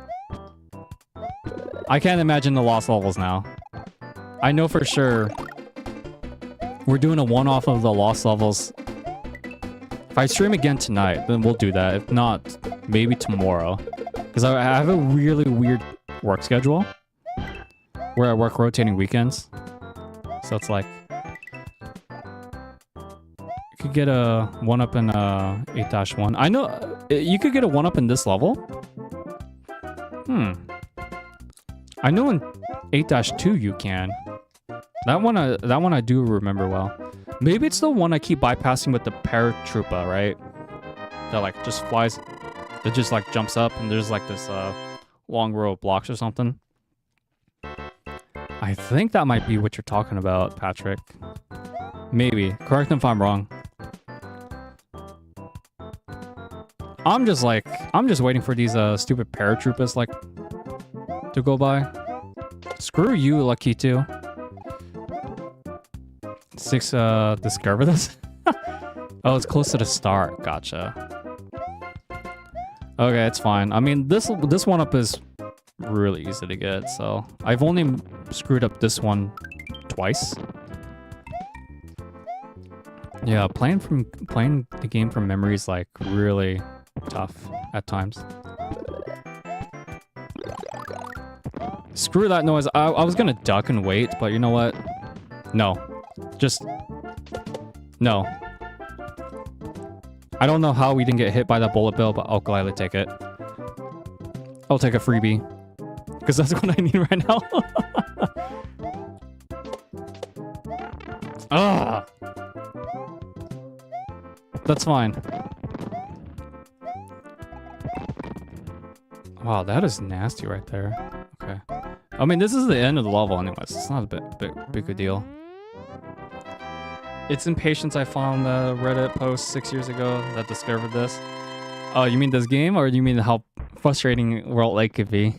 I can't imagine the lost levels now. I know for sure we're doing a one-off of the lost levels. If I stream again tonight, then we'll do that. If not, maybe tomorrow. Because I have a really weird work schedule where I work rotating weekends. So it's like, you could get a 1-up in 8-1. I know you could get a 1-up in this level. I know in 8-2 you can. That one I do remember well. Maybe it's the one I keep bypassing with the paratrooper, right? That like just flies, that just like jumps up and there's like this long row of blocks or something. I think that might be what you're talking about, Patrick. Maybe. Correct me if I'm wrong. I'm just waiting for these stupid paratroopers like to go by. Screw you, Lucky 2. 6 discover this? Oh, it's close to the start. Gotcha. Okay, it's fine. I mean, this 1-up is really easy to get, so I've only screwed up this one twice. Yeah, playing the game from memory is like really tough at times. Screw that noise. I was gonna duck and wait, but you know what? No. Just... no. I don't know how we didn't get hit by that bullet bill, but I'll gladly take it. I'll take a freebie. Because that's what I need right now. Ah! That's fine. Wow, that is nasty right there. Okay. I mean, this is the end of the level anyways. It's not a big a deal. It's impatience. I found a Reddit post 6 years ago that discovered this. Oh, you mean this game? Or do you mean how frustrating World Lake could be?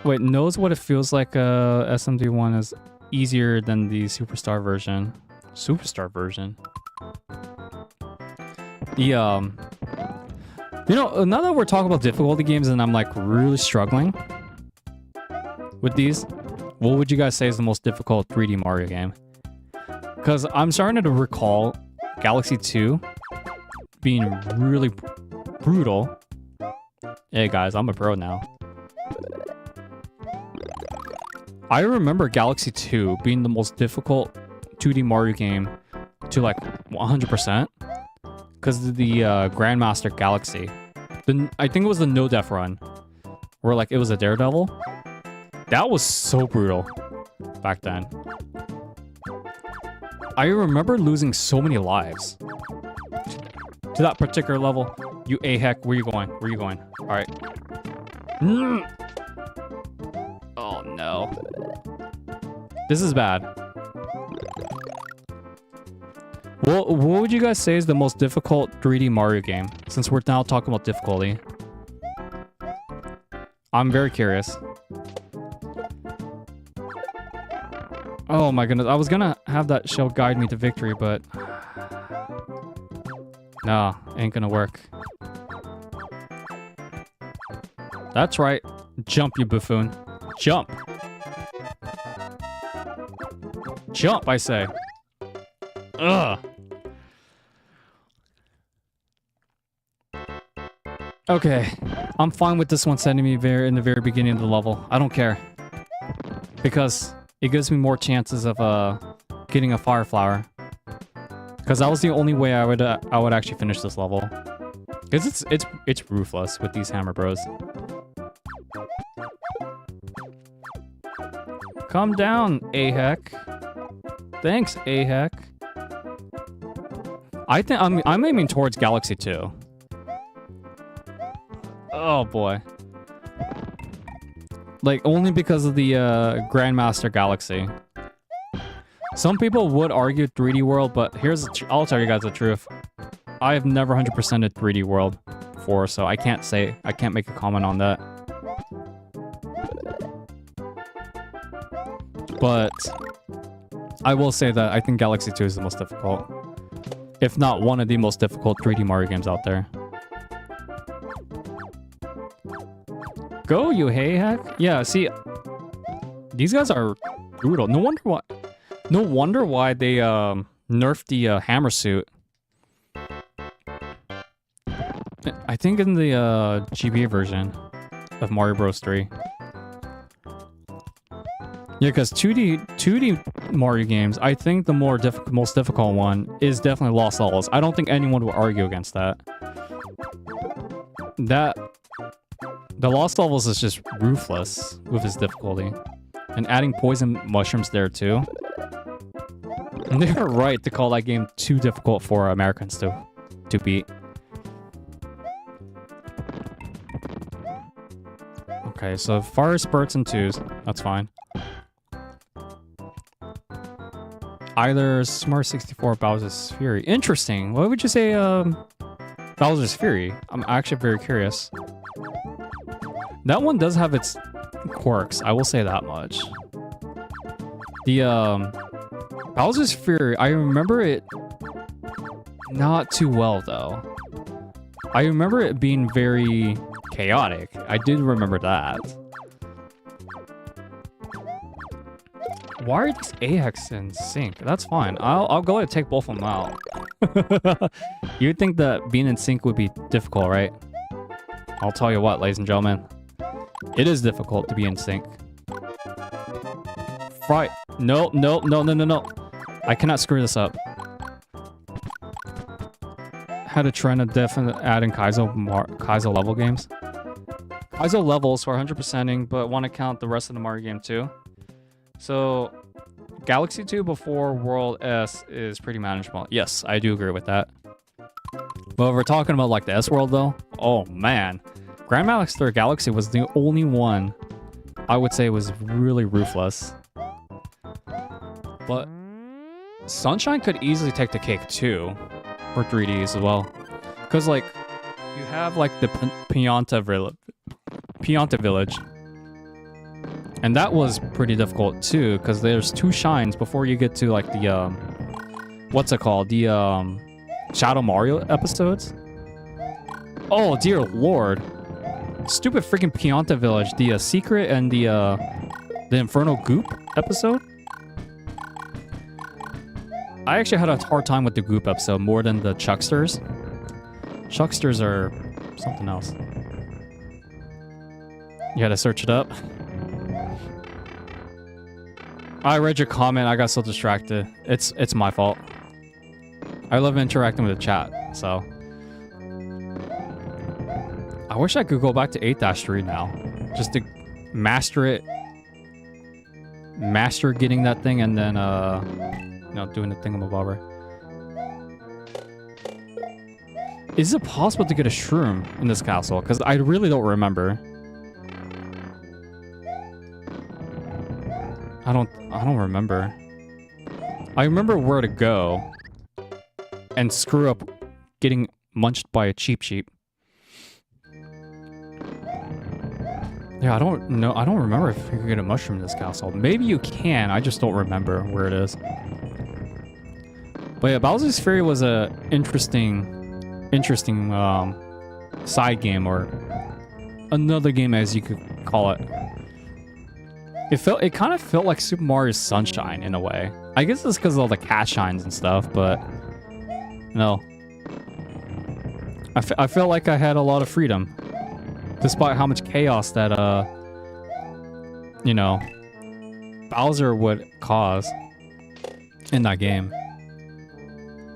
Wait, knows what it feels like SMD1 is easier than the Superstar version. Superstar version? The, you know, now that we're talking about difficulty games and I'm like really struggling with these, what would you guys say is the most difficult 3D Mario game? Because I'm starting to recall Galaxy 2 being really brutal. Hey guys, I'm a pro now. I remember Galaxy 2 being the most difficult 2D Mario game to like 100%. Because of the Grandmaster Galaxy. I think it was the No Death run. Where like it was a Daredevil. That was so brutal back then. I remember losing so many lives to that particular level. You a-heck, where you going? Where you going? All right. Mm. Oh, no. This is bad. Well, what would you guys say is the most difficult 3D Mario game? Since we're now talking about difficulty. I'm very curious. Oh my goodness, I was gonna have that shell guide me to victory, but... Nah, ain't gonna work. That's right. Jump, you buffoon. Jump. Jump, I say. Ugh. Okay, I'm fine with this one sending me in the very beginning of the level. I don't care. Because it gives me more chances of getting a fire flower. Because that was the only way I would actually finish this level. Because it's ruthless with these Hammer Bros. Calm down, a-heck. Thanks, a-heck. I think I'm aiming towards Galaxy 2. Oh boy. Like, only because of the Grandmaster Galaxy. Some people would argue 3D World, but I'll tell you guys the truth. I have never 100%ed 3D World before, so I can't make a comment on that. But I will say that I think Galaxy 2 is the most difficult. If not one of the most difficult 3D Mario games out there. Go, you hey-hack. Yeah, see, these guys are brutal. No wonder why they nerfed the hammer suit. I think in the GBA version of Mario Bros. 3. Yeah, because 2D Mario games, I think the most difficult one is definitely Lost Levels. I don't think anyone will argue against that. The Lost Levels is just ruthless with its difficulty. And adding poison mushrooms there too. And they're right to call that game too difficult for Americans to beat. Okay, so fire spurts and 2s. That's fine. Either Smart 64 or Bowser's Fury. Interesting. What would you say, Bowser's Fury? I'm actually very curious. That one does have its quirks, I will say that much. The, Bowser's Fury, I remember it not too well, though. I remember it being very chaotic. I did remember that. Why are these AX in sync? That's fine. I'll go ahead and take both of them out. You'd think that being in sync would be difficult, right? I'll tell you what, ladies and gentlemen. It is difficult to be in sync. Right. No. I cannot screw this up. Had a trend of definitely adding Kaizo level games. Kaizo levels for 100%ing, but want to count the rest of the Mario game too. So, Galaxy 2 before World S is pretty manageable. Yes, I do agree with that. But if we're talking about like the S World though, oh man. Grandmaster Galaxy was the only one I would say was really ruthless. But Sunshine could easily take the cake too for 3Ds as well. Because like, you have like the Pianta Village. And that was pretty difficult too, because there's 2 shines before you get to like the, what's it called? The Shadow Mario episodes? Oh dear lord. Stupid freaking Pianta Village, the secret and the Inferno Goop episode? I actually had a hard time with the Goop episode more than the Chucksters. Chucksters are something else. You had to search it up. I read your comment, I got so distracted. It's my fault. I love interacting with the chat, so. I wish I could go back to 8-3 now. Just to master it. Master getting that thing and then, you know, doing the thingamabobber. Is it possible to get a shroom in this castle? Because I really don't remember. I don't remember. I remember where to go and screw up getting munched by a cheap sheep. Yeah, I don't know. I don't remember if you can get a mushroom in this castle. Maybe you can. I just don't remember where it is. But yeah, Bowser's Fury was a interesting side game, or another game as you could call it. It kind of felt like Super Mario Sunshine in a way. I guess it's because of all the cat shines and stuff, but no. I felt like I had a lot of freedom, despite how much chaos that you know, Bowser would cause in that game.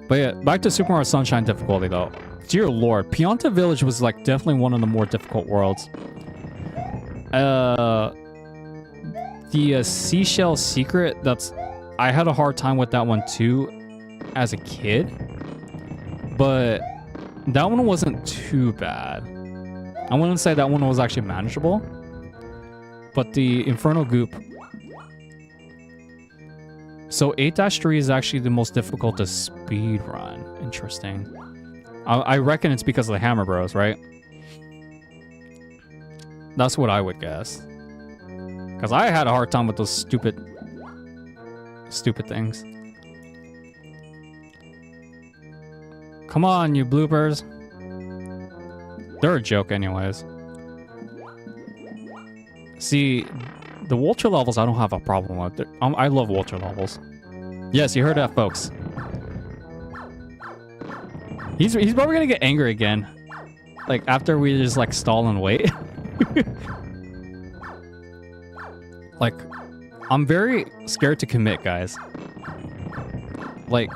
But yeah, back to Super Mario Sunshine difficulty though. Dear Lord, Pianta Village was like definitely one of the more difficult worlds. The Seashell Secret, I had a hard time with that one too as a kid. But that one wasn't too bad. I wouldn't say that one was actually manageable. But the Inferno Goop. So 8-3 is actually the most difficult to speed run. Interesting. I reckon it's because of the Hammer Bros, right? That's what I would guess. Because I had a hard time with those stupid things. Come on, you bloopers. They're a joke anyways. See, the Vulture levels I don't have a problem with. I love Vulture levels. Yes, you heard that, folks. He's probably gonna get angry again. Like, after we just, like, stall and wait. Like, I'm very scared to commit, guys. Like,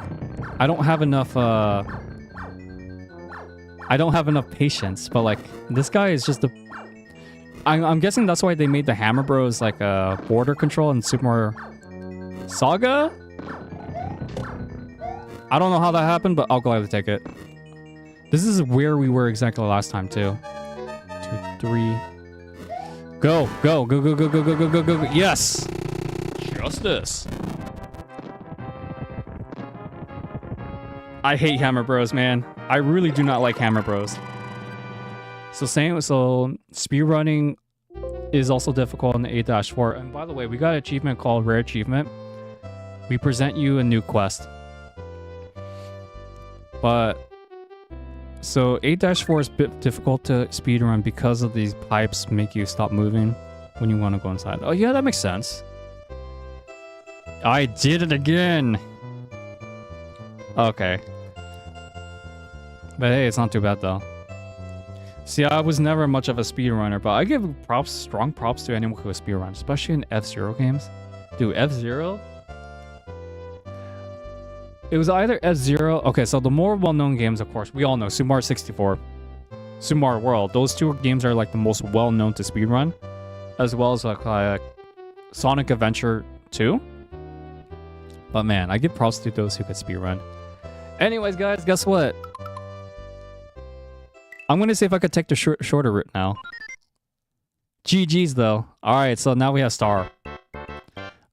I don't have enough patience, but, like, this guy is just a... I'm guessing that's why they made the Hammer Bros, like, border control in Super Mario Saga? I don't know how that happened, but I'll gladly take it. This is where we were exactly last time, too. 2, 3... Go, go, go, go, go, go, go, go, go, go, go. Yes! Justice. I hate Hammer Bros, man. I really do not like Hammer Bros. So speedrunning is also difficult in the 8-4. And by the way, we got an achievement called Rare Achievement. We present you a new quest. But so 8-4 is a bit difficult to speedrun because of these pipes make you stop moving when you want to go inside. Oh yeah, that makes sense. I did it again. Okay. But hey, it's not too bad though. See, I was never much of a speedrunner, but I give strong props to anyone who is speedrun, especially in F-Zero games. Dude, F-Zero? It was either F-Zero... Okay, so the more well-known games, of course, we all know. Super Mario 64, Super Mario World. Those two games are like the most well-known to speedrun. As well as like Sonic Adventure 2. But man, I give props to those who could speedrun. Anyways, guys, guess what? I'm going to see if I could take the shorter route now. GG's, though. Alright, so now we have Star.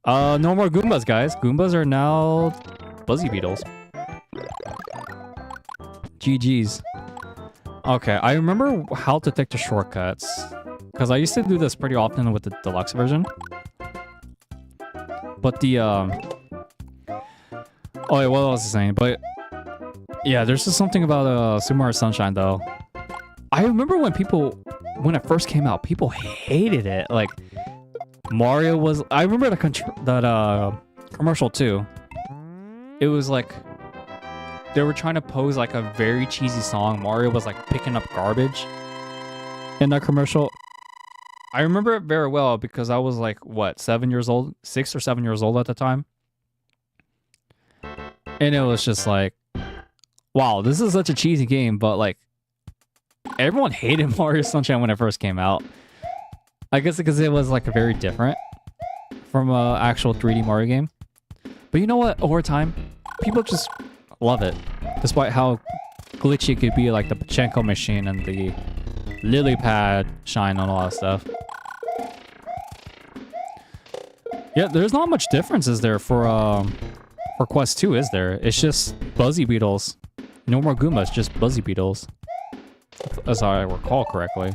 No more Goombas, guys. Goombas are now... Buzzy Beetles. GG's. Okay, I remember how to take the shortcuts. Because I used to do this pretty often with the deluxe version. But the, Oh, yeah, what was I saying? But... Yeah, there's just something about Super Mario Sunshine, though. I remember when it first came out, people hated it. Like, Mario was... I remember that commercial, too. It was like... They were trying to pose like a very cheesy song. Mario was like picking up garbage in that commercial. I remember it very well because I was like, what, 7 years old? 6 or 7 years old at the time. And it was just like, wow, this is such a cheesy game, but like, everyone hated Mario Sunshine when it first came out. I guess because it was like very different from an actual 3D Mario game. But you know what? Over time, people just love it, despite how glitchy it could be, like the Pachinko machine and the lily pad shine and all that stuff. Yeah, there's not much difference, is there, for Quest 2, is there? It's just Buzzy Beetles. No more Goombas, just Buzzy Beetles. As I recall correctly.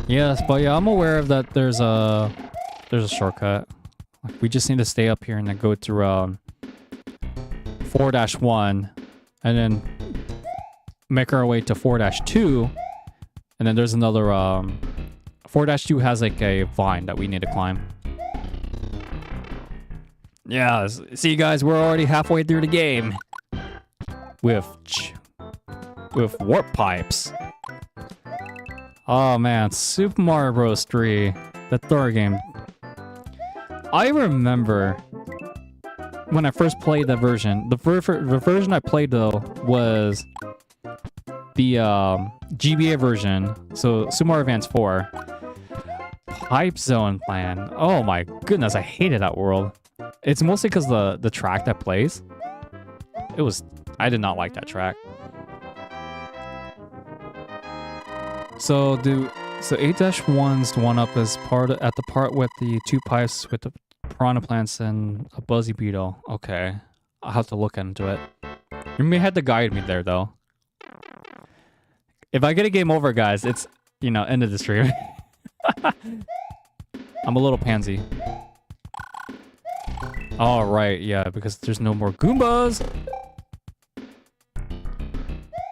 Yes, but yeah, I'm aware of that there's a shortcut. Like, we just need to stay up here and then go through 4-1 and then make our way to 4-2, and then there's another 4-2 has like a vine that we need to climb. Yeah, see guys, we're already halfway through the game with warp pipes. Oh man, Super Mario Bros. 3, the third game. I remember when I first played that version. The version I played though was the GBA version, so Super Mario Advance 4. Pipe Zone Plan. Oh my goodness, I hated that world. It's mostly because the track that plays. I did not like that track. So 8-1's the one up is at the part with the 2 pipes with the piranha plants and a Buzzy Beetle. Okay, I'll have to look into it. You may have to guide me there though. If I get a game over, guys, it's, you know, end of the stream. I'm a little pansy. All right, yeah, because there's no more Goombas.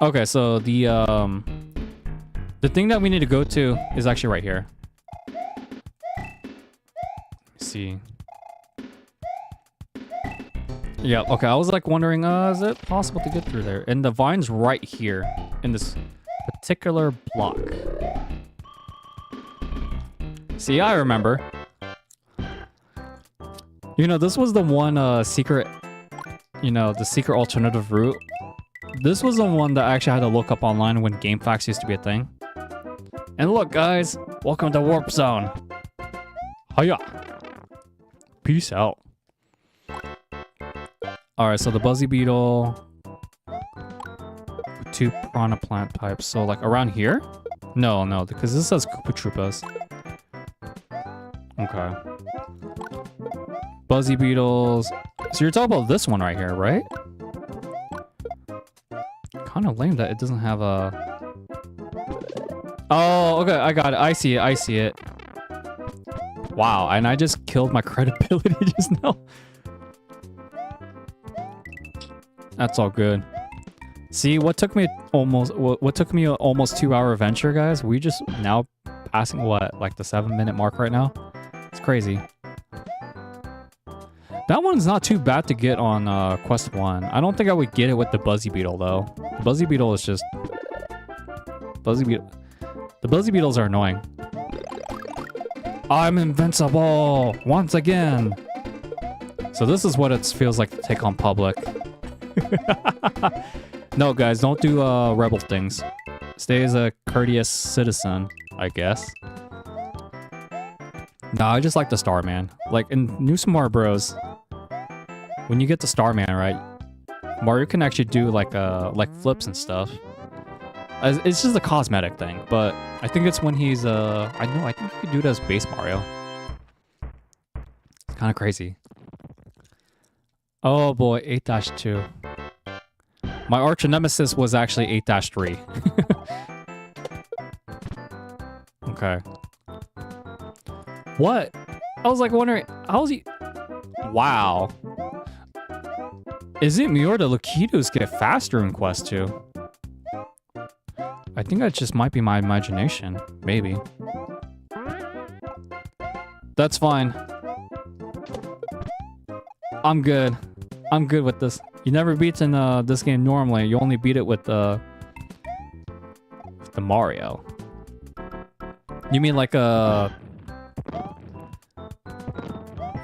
Okay, so the thing that we need to go to is actually right here. Let me see. Yeah, okay, I was like wondering, is it possible to get through there? And the vine's right here in this particular block. See, I remember. You know, this was the one secret, you know, the secret alternative route. This was the one that I actually had to look up online when GameFAQs used to be a thing. And look, guys, welcome to Warp Zone. Hiya. Peace out. Alright, so the Buzzy Beetle. 2 piranha plant types. So, like, around here? No, because this says Koopa Troopas. Okay. Buzzy Beetles. So you're talking about this one right here, right? Kind of lame that it doesn't have a... Oh, okay, I got it. I see it. Wow, and I just killed my credibility just now. That's all good. See, what took me almost 2-hour adventure, guys? We just now passing what, like the 7-minute mark right now? It's crazy. That one's not too bad to get on Quest 1. I don't think I would get it with the Buzzy Beetle though. The Buzzy Beetle is just The Buzzy Beetles are annoying. I'm invincible once again. So this is what it feels like to take on public. No, guys, don't do rebel things. Stay as a courteous citizen, I guess. Nah, I just like the Starman. Like in New Super Mario Bros. When you get the Starman, right? Mario can actually do like flips and stuff. It's just a cosmetic thing, but I think it's when he's I think you could do it as base Mario. It's kind of crazy. Oh boy, 8-2. My arch nemesis was actually 8-3. Okay. What? I was like wondering, how's he... Wow. Is it me or the Loquitos get faster in Quest 2? I think that just might be my imagination. Maybe. That's fine. I'm good. I'm good with this. You never beat in this game normally. You only beat it with the Mario. You mean like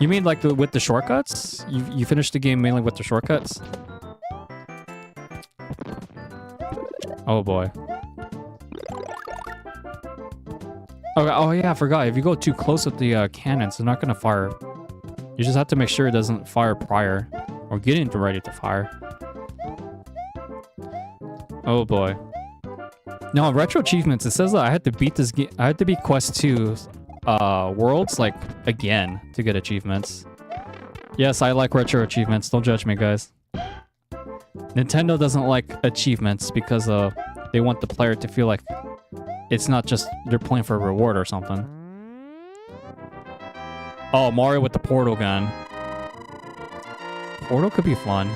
You mean like with the shortcuts? You finished the game mainly with the shortcuts? Oh boy. Okay, oh yeah, I forgot. If you go too close with the cannons, they're not gonna fire. You just have to make sure it doesn't fire prior, or getting ready to fire. Oh boy. No, retro achievements. It says that I had to beat this game. I had to beat Quest 2 worlds like again to get achievements. Yes, I like retro achievements. Don't judge me, guys. Nintendo doesn't like achievements because they want the player to feel like it's not just they're playing for a reward or something. Oh, Mario with the portal gun. Portal could be fun.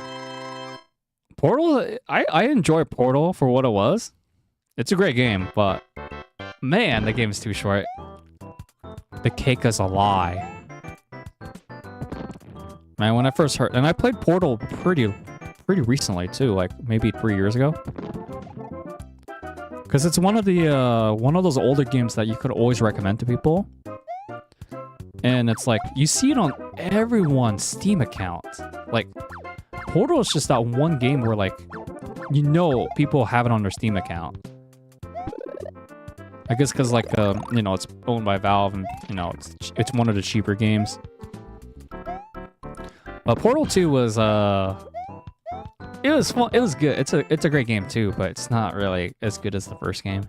Portal, I enjoy Portal for what it was. It's a great game, but man, the game is too short. The cake is a lie. Man, when I first heard, and I played Portal pretty recently too, like maybe 3 years ago. Because it's one of those older games that you could always recommend to people. And it's like, you see it on everyone's Steam account. Like, Portal is just that one game where, like, you know people have it on their Steam account. I guess because, like, you know, it's owned by Valve and, you know, it's one of the cheaper games. But Portal 2 was, it was fun. It was good. It's a great game, too, but it's not really as good as the first game.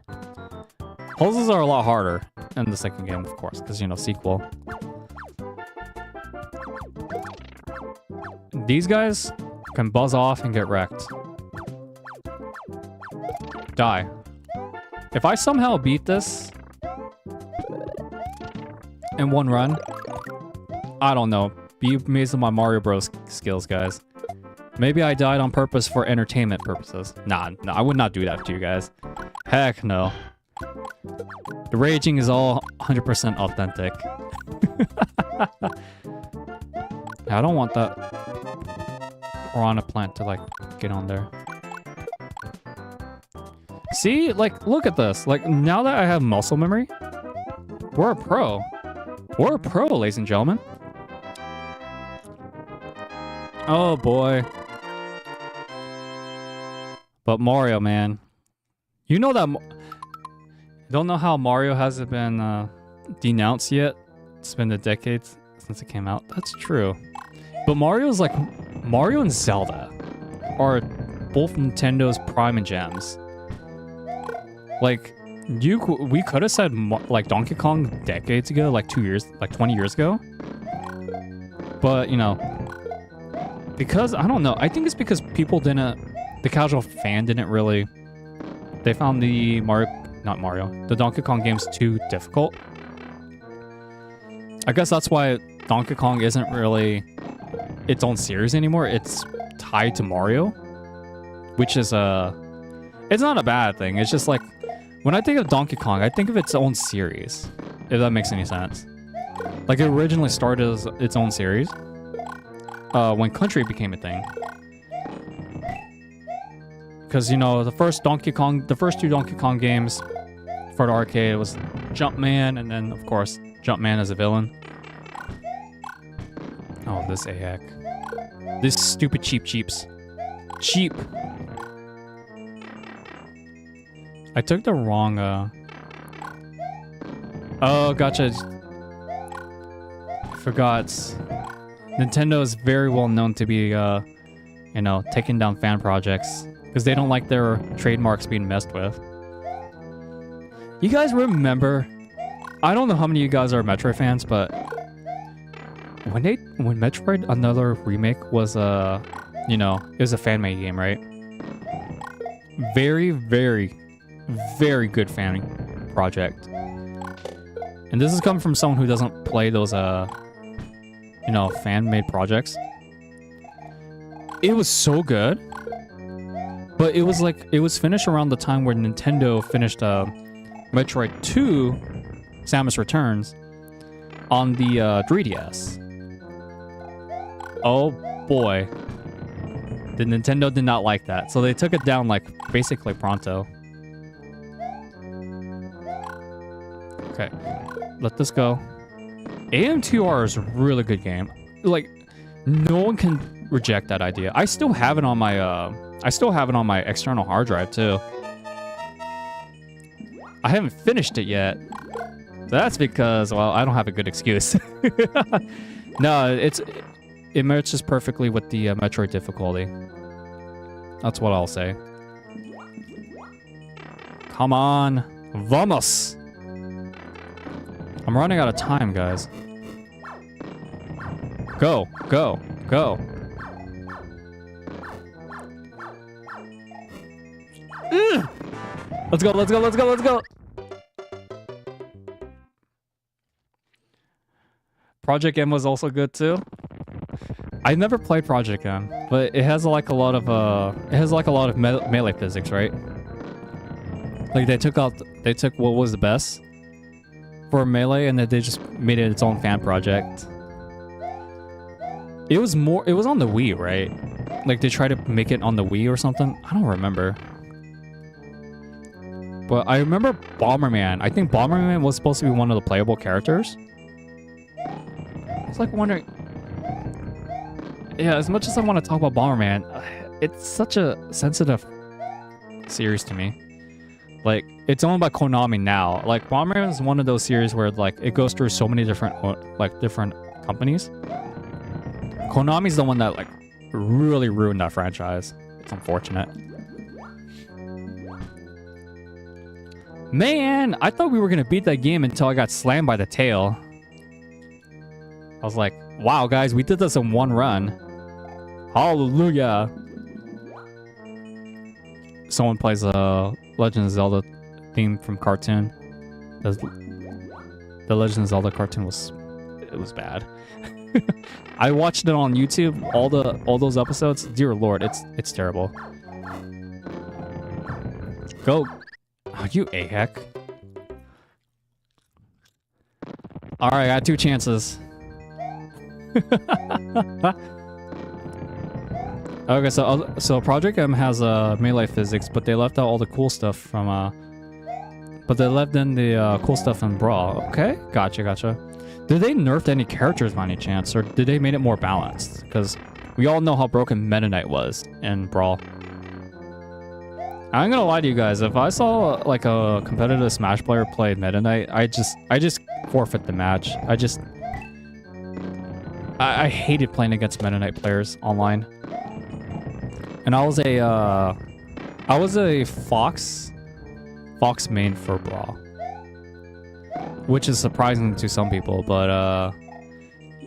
Puzzles are a lot harder in the second game, of course, because, you know, sequel. These guys can buzz off and get wrecked. Die. If I somehow beat this in one run, I don't know. Be amazed at my Mario Bros. Skills, guys. Maybe I died on purpose for entertainment purposes. Nah, I would not do that to you guys. Heck no. The raging is all 100% authentic. I don't want that piranha plant to, like, get on there. See? Like, look at this. Like, now that I have muscle memory, we're a pro. We're a pro, ladies and gentlemen. Oh, boy. But Mario, man. You know that... Don't know how Mario hasn't been denounced yet. It's been a decade since it came out. That's true. But Mario's like... Mario and Zelda are both Nintendo's prime and gems. Like, we could have said like Donkey Kong decades ago, like 2 years, like 20 years ago. But, you know, because, I don't know, I think it's because people didn't, the casual fan didn't really, they found the the Donkey Kong games too difficult. I guess that's why Donkey Kong isn't really its own series anymore. It's tied to Mario, which is it's not a bad thing. It's just like, when I think of Donkey Kong, I think of its own series, if that makes any sense. Like, it originally started as its own series when Country became a thing. Because, you know, the first two Donkey Kong games for the arcade was Jumpman, and then, of course, Jumpman as a villain. Oh, this AX. This stupid cheaps. Cheap. I took the wrong, Oh, gotcha. Forgot. Nintendo is very well known to be, you know, taking down fan projects. Because they don't like their trademarks being messed with. You guys remember... I don't know how many of you guys are Metroid fans, but... When Metroid Another Remake was, you know, it was a fan-made game, right? Very, very, very good fan project. And this is coming from someone who doesn't play those, you know, fan-made projects. It was so good. But it was like, it was finished around the time where Nintendo finished Metroid 2, Samus Returns, on the 3DS. Oh boy. The Nintendo did not like that. So they took it down like basically pronto. Okay. Let this go. AM2R is a really good game. Like, no one can reject that idea. I still have it on my external hard drive too. I haven't finished it yet. That's because, well, I don't have a good excuse. No, it matches perfectly with the Metroid difficulty. That's what I'll say. Come on. Vamos. I'm running out of time, guys. Go, go, go. Ugh. Let's go, let's go, let's go, let's go. Project M was also good too. I never played Project M, but it has like a lot of melee physics, right? Like they took what was the best for melee and then they just made it its own fan project. It was on the Wii, right? Like they tried to make it on the Wii or something. I don't remember. But I remember Bomberman. I think Bomberman was supposed to be one of the playable characters. I was like wondering... Yeah, as much as I want to talk about Bomberman, it's such a sensitive series to me. Like, it's owned by Konami now. Like, Bomberman is one of those series where, like, it goes through so many different companies. Konami's the one that, like, really ruined that franchise. It's unfortunate. Man, I thought we were gonna beat that game until I got slammed by the tail. I was like, wow, guys, we did this in one run. Hallelujah. Someone plays a Legend of Zelda theme from cartoon. The Legend of Zelda cartoon was bad. I watched it on YouTube, all those episodes. Dear Lord, it's terrible. Go. Oh, you a-heck. Alright, I got 2 chances. Okay, so Project M has melee physics, but they left out all the cool stuff from but they left in the cool stuff in Brawl. Okay, gotcha. Did they nerf any characters by any chance, or did they make it more balanced? Because we all know how broken Meta Knight was in Brawl. I'm gonna lie to you guys, if I saw like a competitive Smash player play Meta Knight, I just forfeit the match. I hated playing against Meta Knight players online. And I was a Fox main for Brawl, which is surprising to some people, but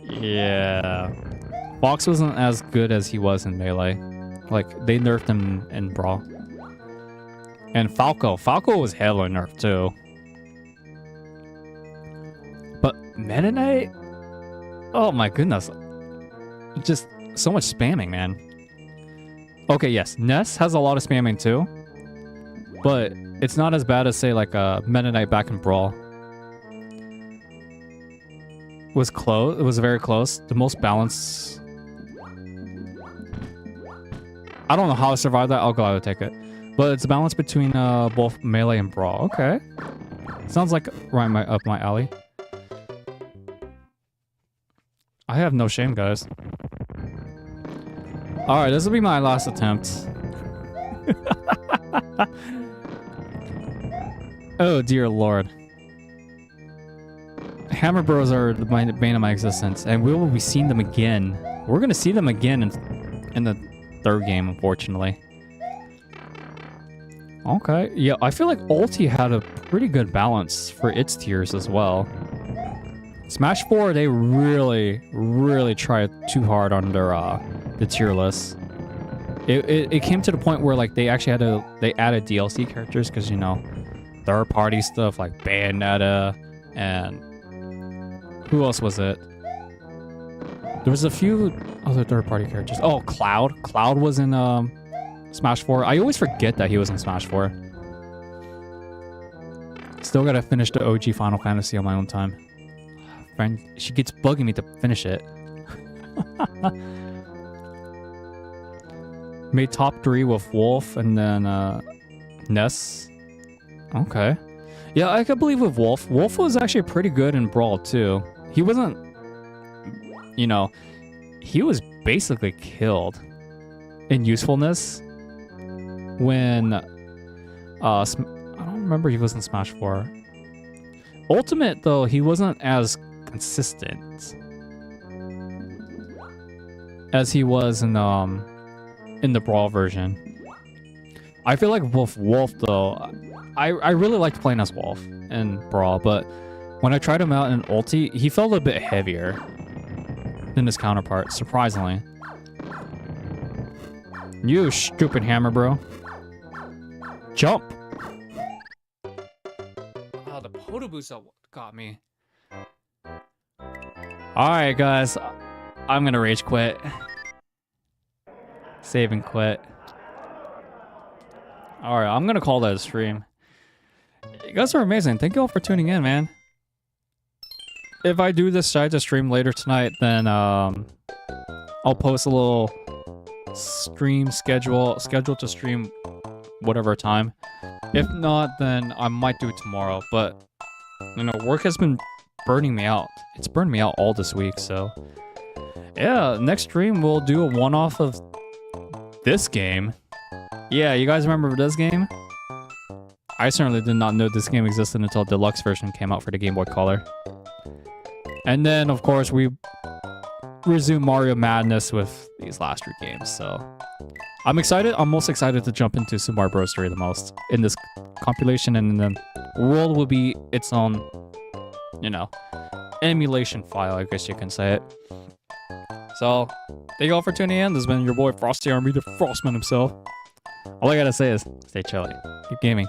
yeah, Fox wasn't as good as he was in Melee. Like they nerfed him in Brawl. And Falco was hella nerfed too. But Meta Knight, oh my goodness, just so much spamming, man. Okay, yes, SNES has a lot of spamming too, but it's not as bad as, say, like Meta Knight back in Brawl. It was close. It was very close. The most balanced. I don't know how I survived that. I'll go. I would take it. But it's a balance between both Melee and Brawl. Okay, sounds like right up my alley. I have no shame, guys. Alright, this will be my last attempt. Oh, dear Lord. Hammer Bros are the bane of my existence, and we will be seeing them again. We're going to see them again in the 3rd game, unfortunately. Okay, yeah, I feel like Ulti had a pretty good balance for its tiers as well. Smash 4, they really tried too hard on their the tier list. It came to the point where like they actually they added DLC characters because, you know, third party stuff like Bayonetta and who else was it? There was a few other third party characters. Oh, Cloud. Cloud was in Smash 4. I always forget that he was in Smash 4. Still gotta finish the OG Final Fantasy on my own time. Friend, she keeps bugging me to finish it. Made top 3 with Wolf and then Ness. Okay. Yeah, I could believe with Wolf. Wolf was actually pretty good in Brawl too. He wasn't, you know, he was basically killed in usefulness when I don't remember he was in Smash 4. Ultimate though, he wasn't as consistent as he was in the Brawl version. I feel like Wolf though. I really liked playing as Wolf in Brawl, but when I tried him out in Ulti, he felt a bit heavier than his counterpart, surprisingly. You stupid hammer, bro. Jump! Oh, the Poto Boost got me. Alright, guys. I'm gonna rage quit. Save and quit. Alright, I'm gonna call that a stream. You guys are amazing. Thank you all for tuning in, man. If I do decide to stream later tonight, then I'll post a little stream schedule to stream whatever time. If not, then I might do it tomorrow. But you know, work has been burning me out. It's burned me out all this week, so yeah, next stream we'll do a one-off of this game. Yeah, you guys remember this game? I certainly did not know this game existed until deluxe version came out for the Game Boy Color. And then, of course, we resume Mario Madness with these last 3 games, so I'm excited. I'm most excited to jump into Super Mario Bros. 3 the most in this compilation, and then the world will be its own, you know, emulation file, I guess you can say it. So, thank you all for tuning in. This has been your boy Frosty Army, the Frostman himself. All I gotta say is, stay chilly. Keep gaming.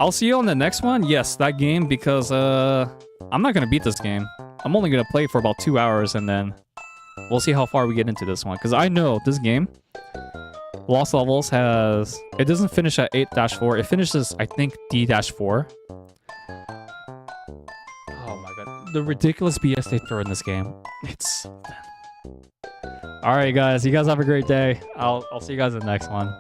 I'll see you on the next one. Yes, that game, because I'm not gonna beat this game. I'm only gonna play for about 2 hours, and then we'll see how far we get into this one. Because I know this game, Lost Levels has... It doesn't finish at 8-4. It finishes, I think, D-4. Oh my god. The ridiculous BS they throw in this game. It's... Alright, guys. You guys have a great day. I'll see you guys in the next one.